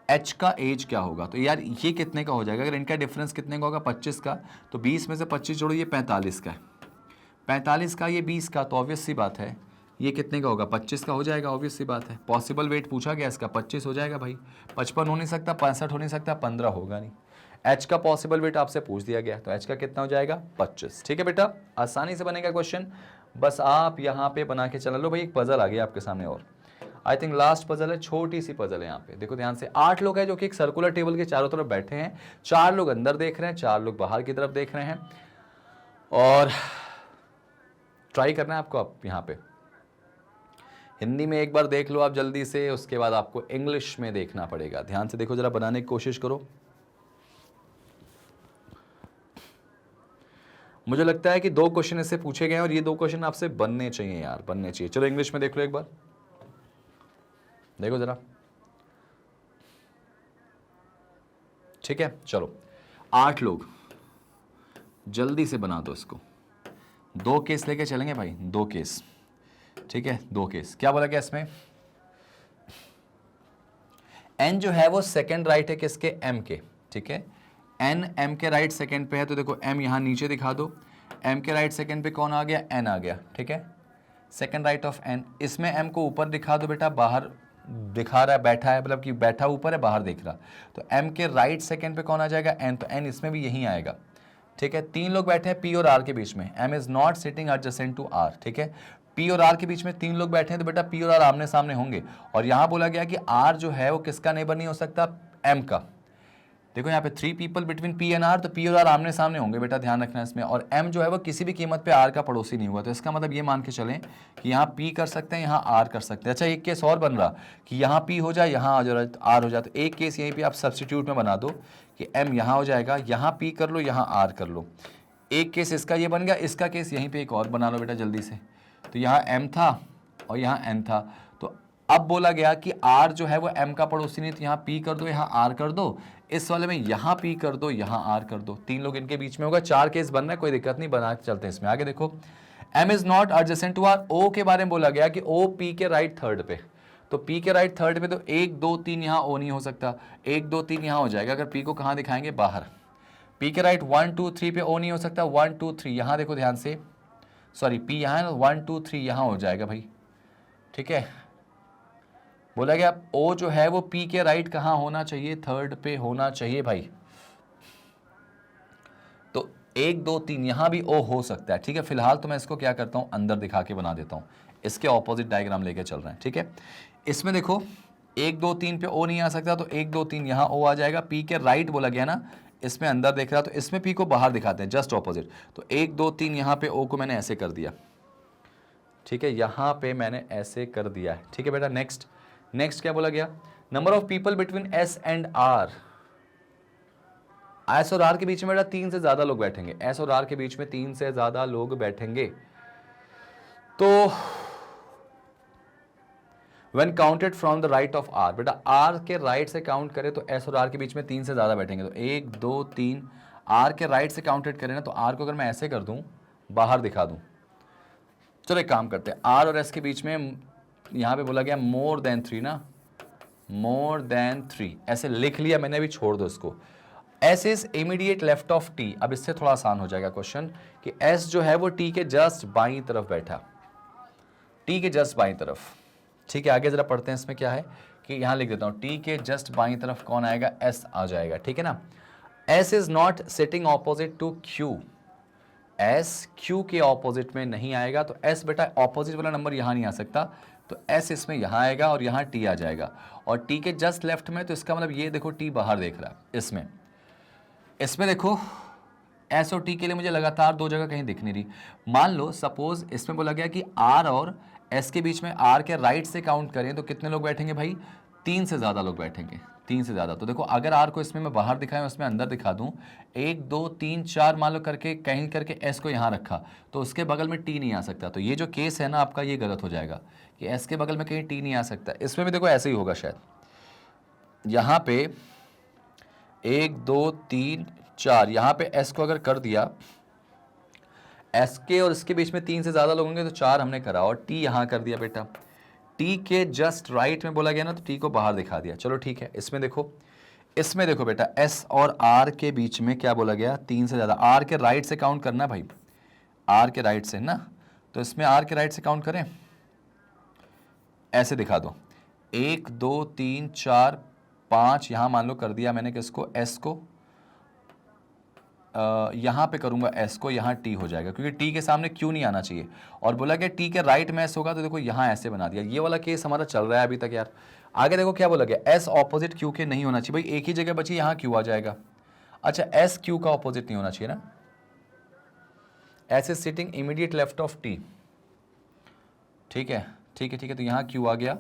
एच का एज क्या होगा। तो यार ये कितने का हो जाएगा, अगर इनका डिफरेंस कितने का होगा, 25 का, तो 20 में से 25 जोड़ो, ये 45 का है, 45 का, ये 20 का, तो ऑब्वियस सी बात है ये कितने का होगा, 25 का हो जाएगा, ऑब्वियस सी बात है। पॉसिबल वेट पूछा गया इसका, 25 हो जाएगा भाई, 55 हो नहीं सकता, 65 हो नहीं सकता, 15 होगा नहीं। एच का पॉसिबल वेट आपसे पूछ दिया गया, तो एच का कितना हो जाएगा, 25, ठीक है बेटा, आसानी से बनेगा क्वेश्चन, बस आप यहाँ पे बना के चला लो। भाई एक पजल आ गया आपके सामने, और आई थिंक लास्ट पजल है, छोटी सी पजल है यहाँ पे, देखो ध्यान से। 8 लोग हैं जो कि एक सर्कुलर टेबल के चारों तरफ बैठे हैं, 4 लोग अंदर देख रहे हैं, 4 लोग बाहर की तरफ देख रहे हैं, और ट्राई करना है आपको। आप यहाँ पे हिंदी में एक बार देख लो आप जल्दी से, उसके बाद आपको इंग्लिश में देखना पड़ेगा। ध्यान से देखो जरा, बनाने की कोशिश करो। मुझे लगता है कि 2 क्वेश्चन इससे पूछे गए हैं और ये 2 क्वेश्चन आपसे बनने चाहिए यार, बनने चाहिए। चलो इंग्लिश में देख लो एक बार, देखो जरा, ठीक है। चलो 8 लोग, जल्दी से बना दो इसको। 2 केस लेके चलेंगे भाई, 2 केस, ठीक है, 2 केस। क्या बोला गया इसमें, एन जो है वो सेकंड राइट है किसके, एम के, ठीक है। एन एम के राइट सेकंड पे है, तो देखो एम यहां नीचे दिखा दो, एम के राइट सेकंड पे कौन आ गया, एन आ गया, ठीक है, सेकंड राइट ऑफ एन। इसमें एम को ऊपर दिखा दो बेटा, बाहर दिखा रहा है, बैठा है, मतलब कि बैठा ऊपर है, बाहर दिख रहा, तो एम के राइट सेकंड पे कौन आ जाएगा, एन, तो एन इसमें भी यहीं आएगा, ठीक है। 3 लोग बैठे हैं पी और आर के बीच में, M is not sitting adjacent to R, ठीक है। पी और आर के बीच में 3 लोग बैठे हैं, तो बेटा पी और आर आमने सामने होंगे, और यहां बोला गया कि आर जो है वो किसका नेबर नहीं हो सकता, एम का। देखो यहाँ पे 3 people between P and R, तो पी और आर आमने सामने होंगे बेटा, ध्यान रखना इसमें। और एम जो है वो किसी भी कीमत पे आर का पड़ोसी नहीं हुआ, तो इसका मतलब ये मान के चलें कि यहाँ पी कर सकते हैं, यहाँ आर कर सकते हैं। अच्छा एक केस और बन रहा कि यहाँ पी हो जाए, यहाँ आर हो जाए, तो एक केस यहीं पे आप सब्सटीट्यूट में बना दो कि एम यहाँ हो जाएगा, यहाँ पी कर लो, यहाँ आर कर लो। एक केस इसका ये बन गया, इसका केस यहीं पे एक और बना लो बेटा जल्दी से। तो यहाँ m था और यहाँ n था, तो अब बोला गया कि r जो है वो m का पड़ोसी नहीं, तो यहाँ p कर दो, यहाँ r कर दो, इस वाले में यहाँ p कर दो, यहाँ r कर दो, 3 लोग इनके बीच में होगा, 4 केस बन रहा है, कोई दिक्कत नहीं, बना के चलते हैं इसमें आगे। देखो m is not adjacent to r, o के बारे में बोला गया कि o p के राइट थर्ड पे, तो p के राइट थर्ड पे, तो 1 2 3 यहाँ o नहीं हो सकता, 1 2 3 यहाँ हो जाएगा, अगर p को कहाँ दिखाएंगे बाहर, p के राइट 1 2 3 पे o नहीं हो सकता, 1 2 3 यहाँ देखो ध्यान से, सॉरी p यहाँ है, 1 2 3 यहाँ हो जाएगा भाई, ठीक है। बोला गया o जो है वो p के राइट कहाँ होना चाहिए, थर्ड पे होना चाहिए भाई, तो 1 2 3 यहाँ भी o हो सकता है, ठीक है। फिलहाल तो मैं इसको क्या करता हूँ, अंदर दिखा के बना देता हूँ, इसके ऑपोजिट डायग्राम लेके चल रहे हैं, ठीक है। इसमें देखो 1 2 3 पे o नहीं आ सकता, तो 1 2 3 यहाँ o आ जाएगा, p के राइट बोला गया ना, इसमें अंदर देख रहा, तो इसमें p को बाहर दिखाते हैं, जस्ट ऑपोजिट, तो 1 2 3 यहाँ पे o को मैंने ऐसे कर दिया, ठीक है, यहाँ पे मैंने ऐसे कर दिया है, ठीक है बेटा। नेक्स्ट नेक्स्ट क्या बोला गया, number of people between s and r, s और r के बीच में बेटा 3 से ज्यादा लोग बैठेंगे, s और r के बीच में 3 से ज्यादा लोग बैठेंगे, तो when counted from the right of r, बेटा r के राइट से काउंट करें तो s और r के बीच में 3 से ज्यादा बैठेंगे, तो 1 2 3, r के राइट से काउंटेड करें ना, तो r को अगर मैं ऐसे कर दूं, बाहर दिखा दूं, चलो एक काम करते हैं, r और s के बीच में यहां पे बोला गया मोर देन 3 ना, मोर देन 3 ऐसे लिख लिया मैंने, अभी छोड़ दो इसको। s is immediate left of t, अब इससे थोड़ा आसान हो जाएगा क्वेश्चन कि s जो है वो t के जस्ट बाईं तरफ बैठा, t के जस्ट बाईं तरफ, ठीक है। आगे जरा पढ़ते हैं, इसमें क्या है कि यहां लिख देता हूं, t के जस्ट बाईं तरफ कौन आएगा, s आ जाएगा, ठीक है ना। s is not sitting opposite to q, s q के ऑपोजिट में नहीं आएगा, तो s बेटा ऑपोजिट वाला नंबर यहां नहीं आ सकता, तो s इसमें यहां आएगा और यहां t आ जाएगा, और t के जस्ट लेफ्ट में, तो इसका मतलब ये देखो t बाहर देख रहा है, इसमें देखो s और t के लिए मुझे लगातार दो जगह कहीं दिख नहीं रही। मान लो सपोज इसमें बोला गया कि r और s के बीच में, r के राइट से काउंट करें तो कितने लोग बैठेंगे भाई, 3 से ज़्यादा लोग बैठेंगे, 3 से ज़्यादा। तो देखो अगर r को इसमें मैं बाहर दिखाऊं, उसमें अंदर दिखा दूं, 1 2 3 4 मान लो करके कहीं करके s को यहाँ रखा, तो उसके बगल में t नहीं आ सकता, तो ये जो केस है ना आपका, ये गलत हो जाएगा कि s के बगल में कहीं t नहीं आ सकता। इसमें भी देखो ऐसे ही होगा शायद, यहाँ पे 1 2 3 4, यहाँ पे s को अगर कर दिया, s के और इसके बीच में 3 से ज़्यादा लोग होंगे, तो 4 हमने करा, और t यहाँ कर दिया बेटा, t के जस्ट राइट में बोला गया ना, तो t को बाहर दिखा दिया, चलो ठीक है। इसमें देखो बेटा s और r के बीच में क्या बोला गया, 3 से ज़्यादा, r के राइट से काउंट करना भाई, r के राइट से ना, तो इसमें r के राइट से काउंट करें, ऐसे दिखा दो, 1 2 3 4 5, यहाँ मान लो कर दिया मैंने किसको, s को, यहाँ पे करूंगा s को, यहाँ t हो जाएगा, क्योंकि t के सामने q नहीं आना चाहिए, और बोला कि t के राइट में s होगा, तो देखो यहाँ ऐसे बना दिया। ये वाला केस हमारा चल रहा है अभी तक यार। आगे देखो क्या बोला गया, s ऑपोजिट q के नहीं होना चाहिए, भाई एक ही जगह बची, यहाँ q आ जाएगा। अच्छा s q का ऑपोजिट नहीं होना चाहिए ना, s is sitting immediate left of t, ठीक है ठीक है ठीक है, तो यहाँ q आ गया,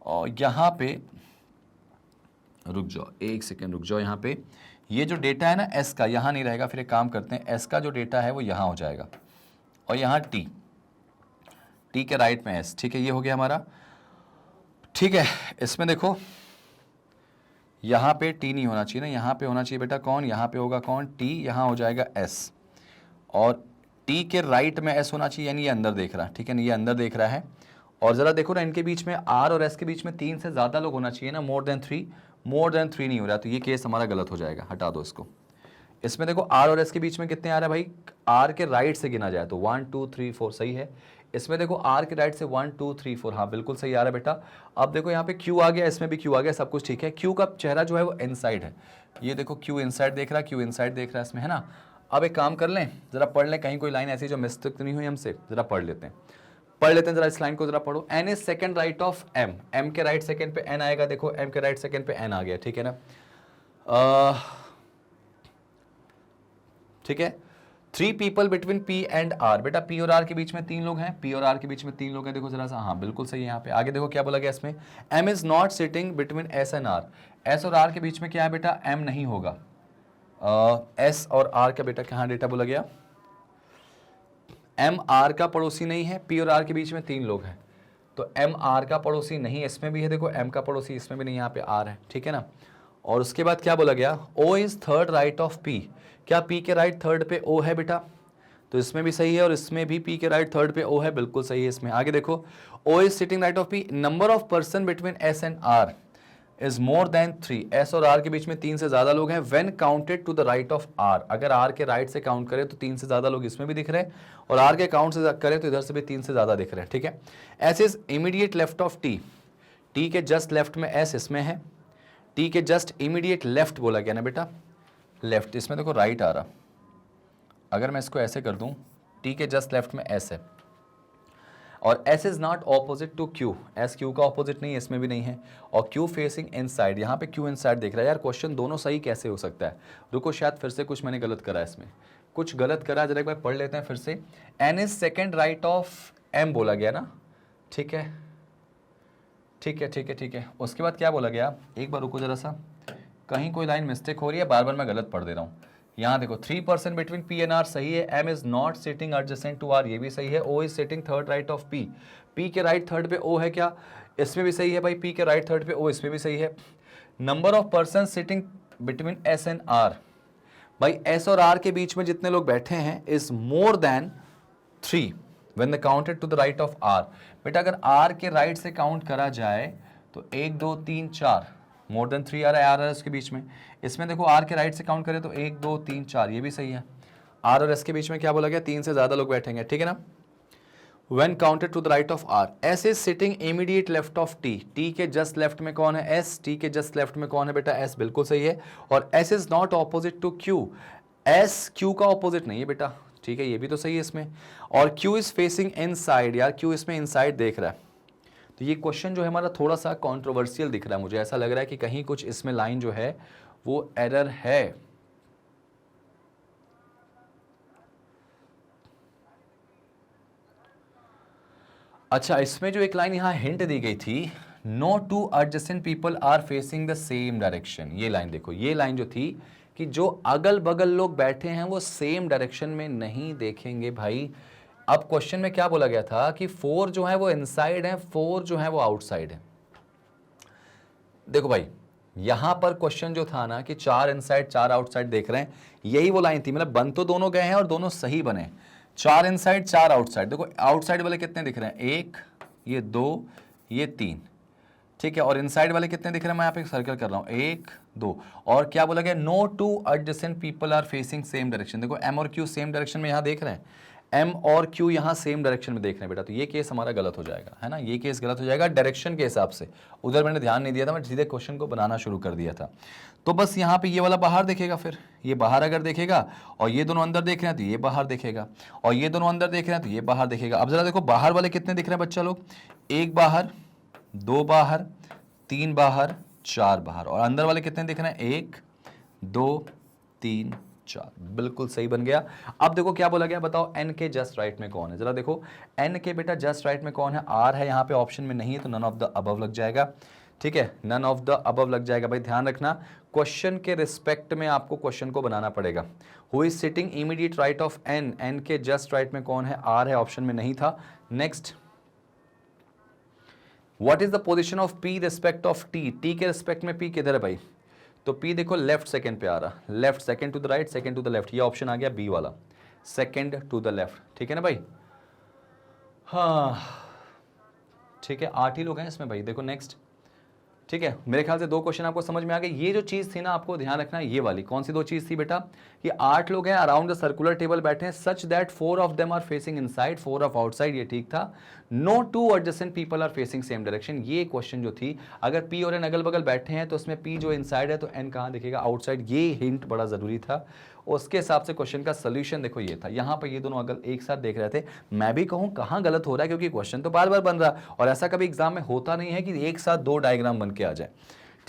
और यहाँ पे रुक जाओ, एक सेकेंड रुक जाओ, यहाँ पे ये जो डेटा है ना s का, यहाँ नहीं रहेगा, फिर एक काम करते हैं, s का जो डेटा है वो यहाँ हो जाएगा, और यहाँ t के राइट में s, ठीक है, ये हो गया हमारा, ठीक है। इसमें देखो यहाँ पे t नहीं होना चाहिए ना, यहाँ पे होना चाहिए बेटा कौन, यहाँ पे होगा कौन, t, यहाँ हो जाएगा s, और t के राइट में s होना चाहिए, यानी ये अंदर देख रहा है, ठीक है ना, ये अंदर देख रहा है, और ज़रा देखो ना इनके बीच में r और s के बीच में 3 से ज़्यादा लोग होना चाहिए ना, मोर देन 3 नहीं हो रहा, तो ये केस हमारा गलत हो जाएगा, हटा दो इसको। इसमें देखो r और s के बीच में कितने आ रहा है भाई, r के राइट से गिना जाए तो 1 2 3 4 सही है। इसमें देखो r के राइट से 1 2 3 4, हाँ बिल्कुल सही आ रहा है बेटा। अब देखो यहाँ पे q आ गया, इसमें भी q आ गया, सब कुछ ठीक है। q का चेहरा जो है वो इनसाइड है, ये देखो q इनसाइड देख रहा है, q इनसाइड देख रहा है इसमें, है ना। अब एक काम कर लें, जरा पढ़ लें, कहीं कोई लाइन ऐसी जो मिस्टेक नहीं हुई हमसे, जरा पढ़ लेते हैं जरा, इस लाइन को जरा पढ़ो। n is second right of m, m के राइट सेकंड पे n आएगा, देखो m के राइट सेकंड पे n आ गया, ठीक है ना। ठीक है, 3 people between p and r, बेटा p और r के बीच में 3 लोग हैं, p और r के बीच में 3 लोग हैं, देखो जरा सा, हाँ बिल्कुल सही है। यहाँ पे आगे देखो क्या बोला गया इसमें, m is not sitting between s and r, s और r के बीच में क्या है बेटा, m नहीं होगा, s और r का बेटा कहाँ डेटा बोला गया, एम आर का पड़ोसी नहीं है, पी और आर के बीच में 3 लोग हैं, तो एम आर का पड़ोसी नहीं, इसमें भी है देखो एम का पड़ोसी, इसमें भी नहीं, यहाँ पे आर है, ठीक है ना। और उसके बाद क्या बोला गया, O is third right of P, क्या पी के राइट थर्ड पे ओ है बेटा, तो इसमें भी सही है और इसमें भी पी के राइट थर्ड पे ओ है, बिल्कुल सही है इसमें। आगे देखो, O is sitting right of P, number of person between S and R is more than 3, S और आर के बीच में 3 से ज्यादा लोग हैं, when counted to the right of R, अगर आर के राइट से काउंट करें तो 3 से ज्यादा लोग इसमें भी दिख रहे हैं, और आर के काउंट से करें तो इधर से भी 3 से ज्यादा दिख रहे हैं, ठीक है। S is immediate left of T, T के जस्ट लेफ्ट में एस इसमें है, टी के जस्ट इमीडिएट लेफ्ट बोला गया ना बेटा, लेफ्ट, इसमें देखो राइट आ रहा, अगर मैं इसको ऐसे कर दूं, टी के जस्ट लेफ्ट में एस है, और S is not opposite to Q, S Q का ऑपोजिट नहीं है, इसमें भी नहीं है, और Q फेसिंग इनसाइड, यहाँ पे Q इनसाइड देख रहा है। यार क्वेश्चन दोनों सही कैसे हो सकता है, रुको शायद फिर से कुछ मैंने गलत करा है, इसमें कुछ गलत करा, जरा एक बार पढ़ लेते हैं फिर से। N is second right of M बोला गया ना, ठीक है ठीक है ठीक है ठीक है। उसके बाद क्या बोला गया, एक बार रुको जरा सा, कहीं कोई लाइन मिस्टेक हो रही है, बार बार मैं गलत पढ़ दे रहा हूँ। यहाँ देखो 3% बिटवीन पी एंड आर सही है, M is not sitting adjacent to R, ये भी सही है, O is sitting third right of P, P के राइट थर्ड पे ओ है क्या, इसमें भी सही है भाई, पी के राइट थर्ड पे ओ, इसमें भी सही है। Number of person sitting between S and R, भाई एस और आर के बीच में जितने लोग बैठे हैं is more than 3 when the counted to the right of R, बेटा अगर आर के राइट से काउंट करा जाए तो 1 2 3 4, मोर देन 3 आ रहा है, आर और एस के बीच में, इसमें देखो आर के राइट से काउंट करें तो 1 2 3 4, ये भी सही है। आर और एस के बीच में क्या बोला गया, 3 से ज्यादा लोग बैठेंगे, ठीक है ना। When counted to the right of R, S is sitting immediate left of T, T के जस्ट लेफ्ट में कौन है, S, T के जस्ट लेफ्ट में कौन है बेटा, S, बिल्कुल सही है। और S is not opposite to Q, S Q का ऑपोजिट नहीं है बेटा, ठीक है, ये भी तो सही है इसमें। और Q is facing inside, यार Q इसमें इनसाइड देख रहा है, तो ये क्वेश्चन जो है हमारा थोड़ा सा कंट्रोवर्शियल दिख रहा है, मुझे ऐसा लग रहा है कि कहीं कुछ इसमें लाइन जो है वो एरर है। अच्छा, इसमें जो एक लाइन यहां हिंट दी गई थी, no two adjacent people are facing the same direction, ये लाइन देखो, ये लाइन जो थी कि जो अगल बगल लोग बैठे हैं वो सेम डायरेक्शन में नहीं देखेंगे भाई। अब क्वेश्चन में क्या बोला गया था कि 4 जो है वो इनसाइड है, 4 जो है वो आउटसाइड है। देखो भाई, यहां पर क्वेश्चन जो था ना कि 4 इनसाइड 4 आउटसाइड देख रहे हैं, यही वो लाइन थी, मतलब बन तो दोनों गए हैं और दोनों सही बने, 4 इनसाइड 4 आउटसाइड। देखो आउटसाइड वाले कितने दिख रहे हैं, 1, ये 2, ये 3, ठीक है, और इनसाइड वाले कितने दिख रहे हैं, मैं यहाँ पे सर्कल कर रहा हूँ, 1 2, और क्या बोला गया, no two adjacent people are facing same direction. देखो एम और क्यू सेम डायरेक्शन में यहाँ देख रहे हैं, एम और क्यू यहाँ सेम डायरेक्शन में देख रहे हैं बेटा, तो ये केस हमारा गलत हो जाएगा, है ना, ये केस गलत हो जाएगा डायरेक्शन के हिसाब से। उधर मैंने ध्यान नहीं दिया था, मैं सीधे क्वेश्चन को बनाना शुरू कर दिया था। तो बस यहाँ पे ये वाला बाहर देखेगा, फिर ये बाहर अगर देखेगा, और ये दोनों अंदर देख रहे हैं तो ये बाहर देखेगा, और ये दोनों अंदर देख रहे हैं तो ये बाहर देखेगा। अब जरा देखो बाहर वाले कितने दिख रहे हैं बच्चा लोग, 1 बाहर, 2 बाहर, 3 बाहर, 4 बाहर, और अंदर वाले कितने दिख रहे हैं, 1 2 3 4, बिल्कुल सही बन गया। अब देखो क्या बोला गया, बताओ n के जस्ट राइट में कौन है, जरा देखो n के बेटा जस्ट राइट में कौन है, r है, यहाँ पे ऑप्शन में नहीं है तो नन ऑफ द अबव लग जाएगा, ठीक है, नन ऑफ द अबव लग जाएगा। भाई ध्यान रखना, क्वेश्चन के रिस्पेक्ट में आपको क्वेश्चन को बनाना पड़ेगा। Who is sitting immediate right of n, n के जस्ट राइट में कौन है, r है, ऑप्शन में नहीं था। Next, what is the position of p respect of t, t के रिस्पेक्ट में p किधर है भाई, तो P देखो लेफ्ट सेकंड पे आ रहा, left second to the right, second to the left, ये ऑप्शन आ गया बी वाला, सेकंड टू द लेफ्ट, ठीक है ना भाई। हाँ ठीक है, 8 ही लोग हैं इसमें भाई, देखो नेक्स्ट, ठीक है, मेरे ख्याल से 2 क्वेश्चन आपको समझ में आ गए। ये जो चीज थी ना, आपको ध्यान रखना, ये वाली कौन सी 2 चीज थी बेटा, कि 8 लोग हैं अराउंड द सर्कुलर टेबल बैठे हैं, such that 4 of them are facing inside, 4 of outside, ये ठीक था। No two adjacent people are facing same direction, ये क्वेश्चन जो थी, अगर पी और एन अगल बगल बैठे हैं तो उसमें पी जो इनसाइड है तो एन कहाँ दिखेगा, आउटसाइड, ये हिंट बड़ा जरूरी था। उसके हिसाब से क्वेश्चन का सोल्यूशन देखो ये था, यहाँ पर ये दोनों अगल एक साथ देख रहे थे। मैं भी कहूँ कहाँ गलत हो रहा है, क्योंकि क्वेश्चन तो बार बार बन रहा है, और ऐसा कभी एग्जाम में होता नहीं है कि एक साथ 2 डायग्राम बन के आ जाए,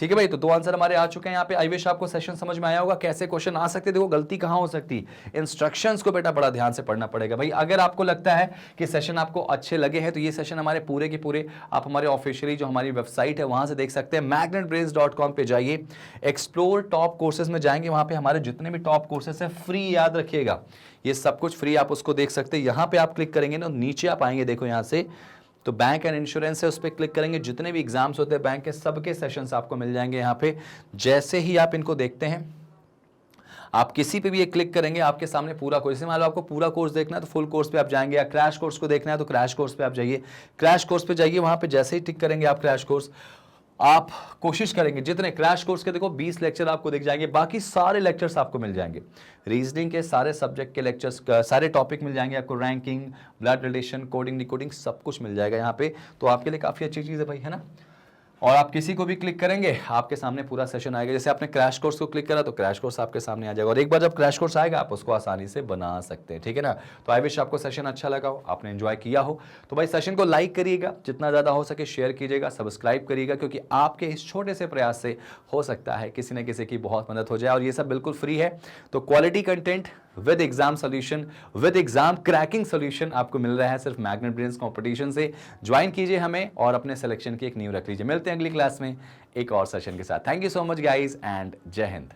ठीक है भाई, तो 2 आंसर हमारे आ चुके हैं यहाँ पे। आई विश आपको सेशन समझ में आया होगा, कैसे क्वेश्चन आ सकते हैं। देखो गलती कहाँ हो सकती, इंस्ट्रक्शंस को बेटा बड़ा ध्यान से पढ़ना पड़ेगा भाई। अगर आपको लगता है कि सेशन आपको अच्छे लगे हैं तो ये सेशन हमारे पूरे के पूरे आप हमारे ऑफिशियली जो हमारी वेबसाइट है वहां से देख सकते हैं। magnetbrains.com पे जाइए, एक्सप्लोर टॉप कोर्सेज में जाएंगे, वहां पे हमारे जितने भी टॉप कोर्सेज है फ्री, याद रखिएगा ये सब कुछ फ्री, आप उसको देख सकते हैं। यहां पे आप क्लिक करेंगे ना, नीचे आप आएंगे, देखो यहां से तो बैंक एंड इंश्योरेंस है, उस पर क्लिक करेंगे, जितने भी एग्जाम्स होते हैं बैंक के सबके सेशंस आपको मिल जाएंगे यहाँ पे। जैसे ही आप इनको देखते हैं, आप किसी पे भी एक क्लिक करेंगे, आपके सामने पूरा कोर्स, जैसे मान लो आपको पूरा कोर्स देखना है तो फुल कोर्स पे आप जाएंगे, या क्रैश कोर्स को देखना है तो क्रैश कोर्स पे आप जाइए, क्रैश कोर्स पे जाइए, वहां पे जैसे ही टिक करेंगे आप क्रैश कोर्स, आप कोशिश करेंगे जितने क्रैश कोर्स के देखो 20 लेक्चर आपको दिख जाएंगे, बाकी सारे लेक्चर्स आपको मिल जाएंगे, रीजनिंग के सारे सब्जेक्ट के लेक्चर्स, सारे टॉपिक मिल जाएंगे आपको, ranking, blood relation, coding decoding सब कुछ मिल जाएगा यहाँ पे। तो आपके लिए काफ़ी अच्छी चीज़ है भाई, है ना। और आप किसी को भी क्लिक करेंगे आपके सामने पूरा सेशन आएगा। जैसे आपने क्रैश कोर्स को क्लिक करा तो क्रैश कोर्स आपके सामने आ जाएगा, और एक बार जब क्रैश कोर्स आएगा आप उसको आसानी से बना सकते हैं, ठीक है ना। तो आई विश आपको सेशन अच्छा लगा हो, आपने एंजॉय किया हो। तो भाई सेशन को लाइक करिएगा, जितना ज़्यादा हो सके शेयर कीजिएगा, सब्सक्राइब करिएगा, क्योंकि आपके इस छोटे से प्रयास से हो सकता है किसी न किसी की बहुत मदद हो जाए, और ये सब बिल्कुल फ्री है। तो quality content with exam solution, with exam cracking solution आपको मिल रहा है सिर्फ मैग्नेट ब्रेन्स कंपटीशन से। ज्वाइन कीजिए हमें और अपने सिलेक्शन की एक नींव रख लीजिए। मिलते हैं अगली क्लास में एक और सेशन के साथ। Thank you so much guys and जय हिंद।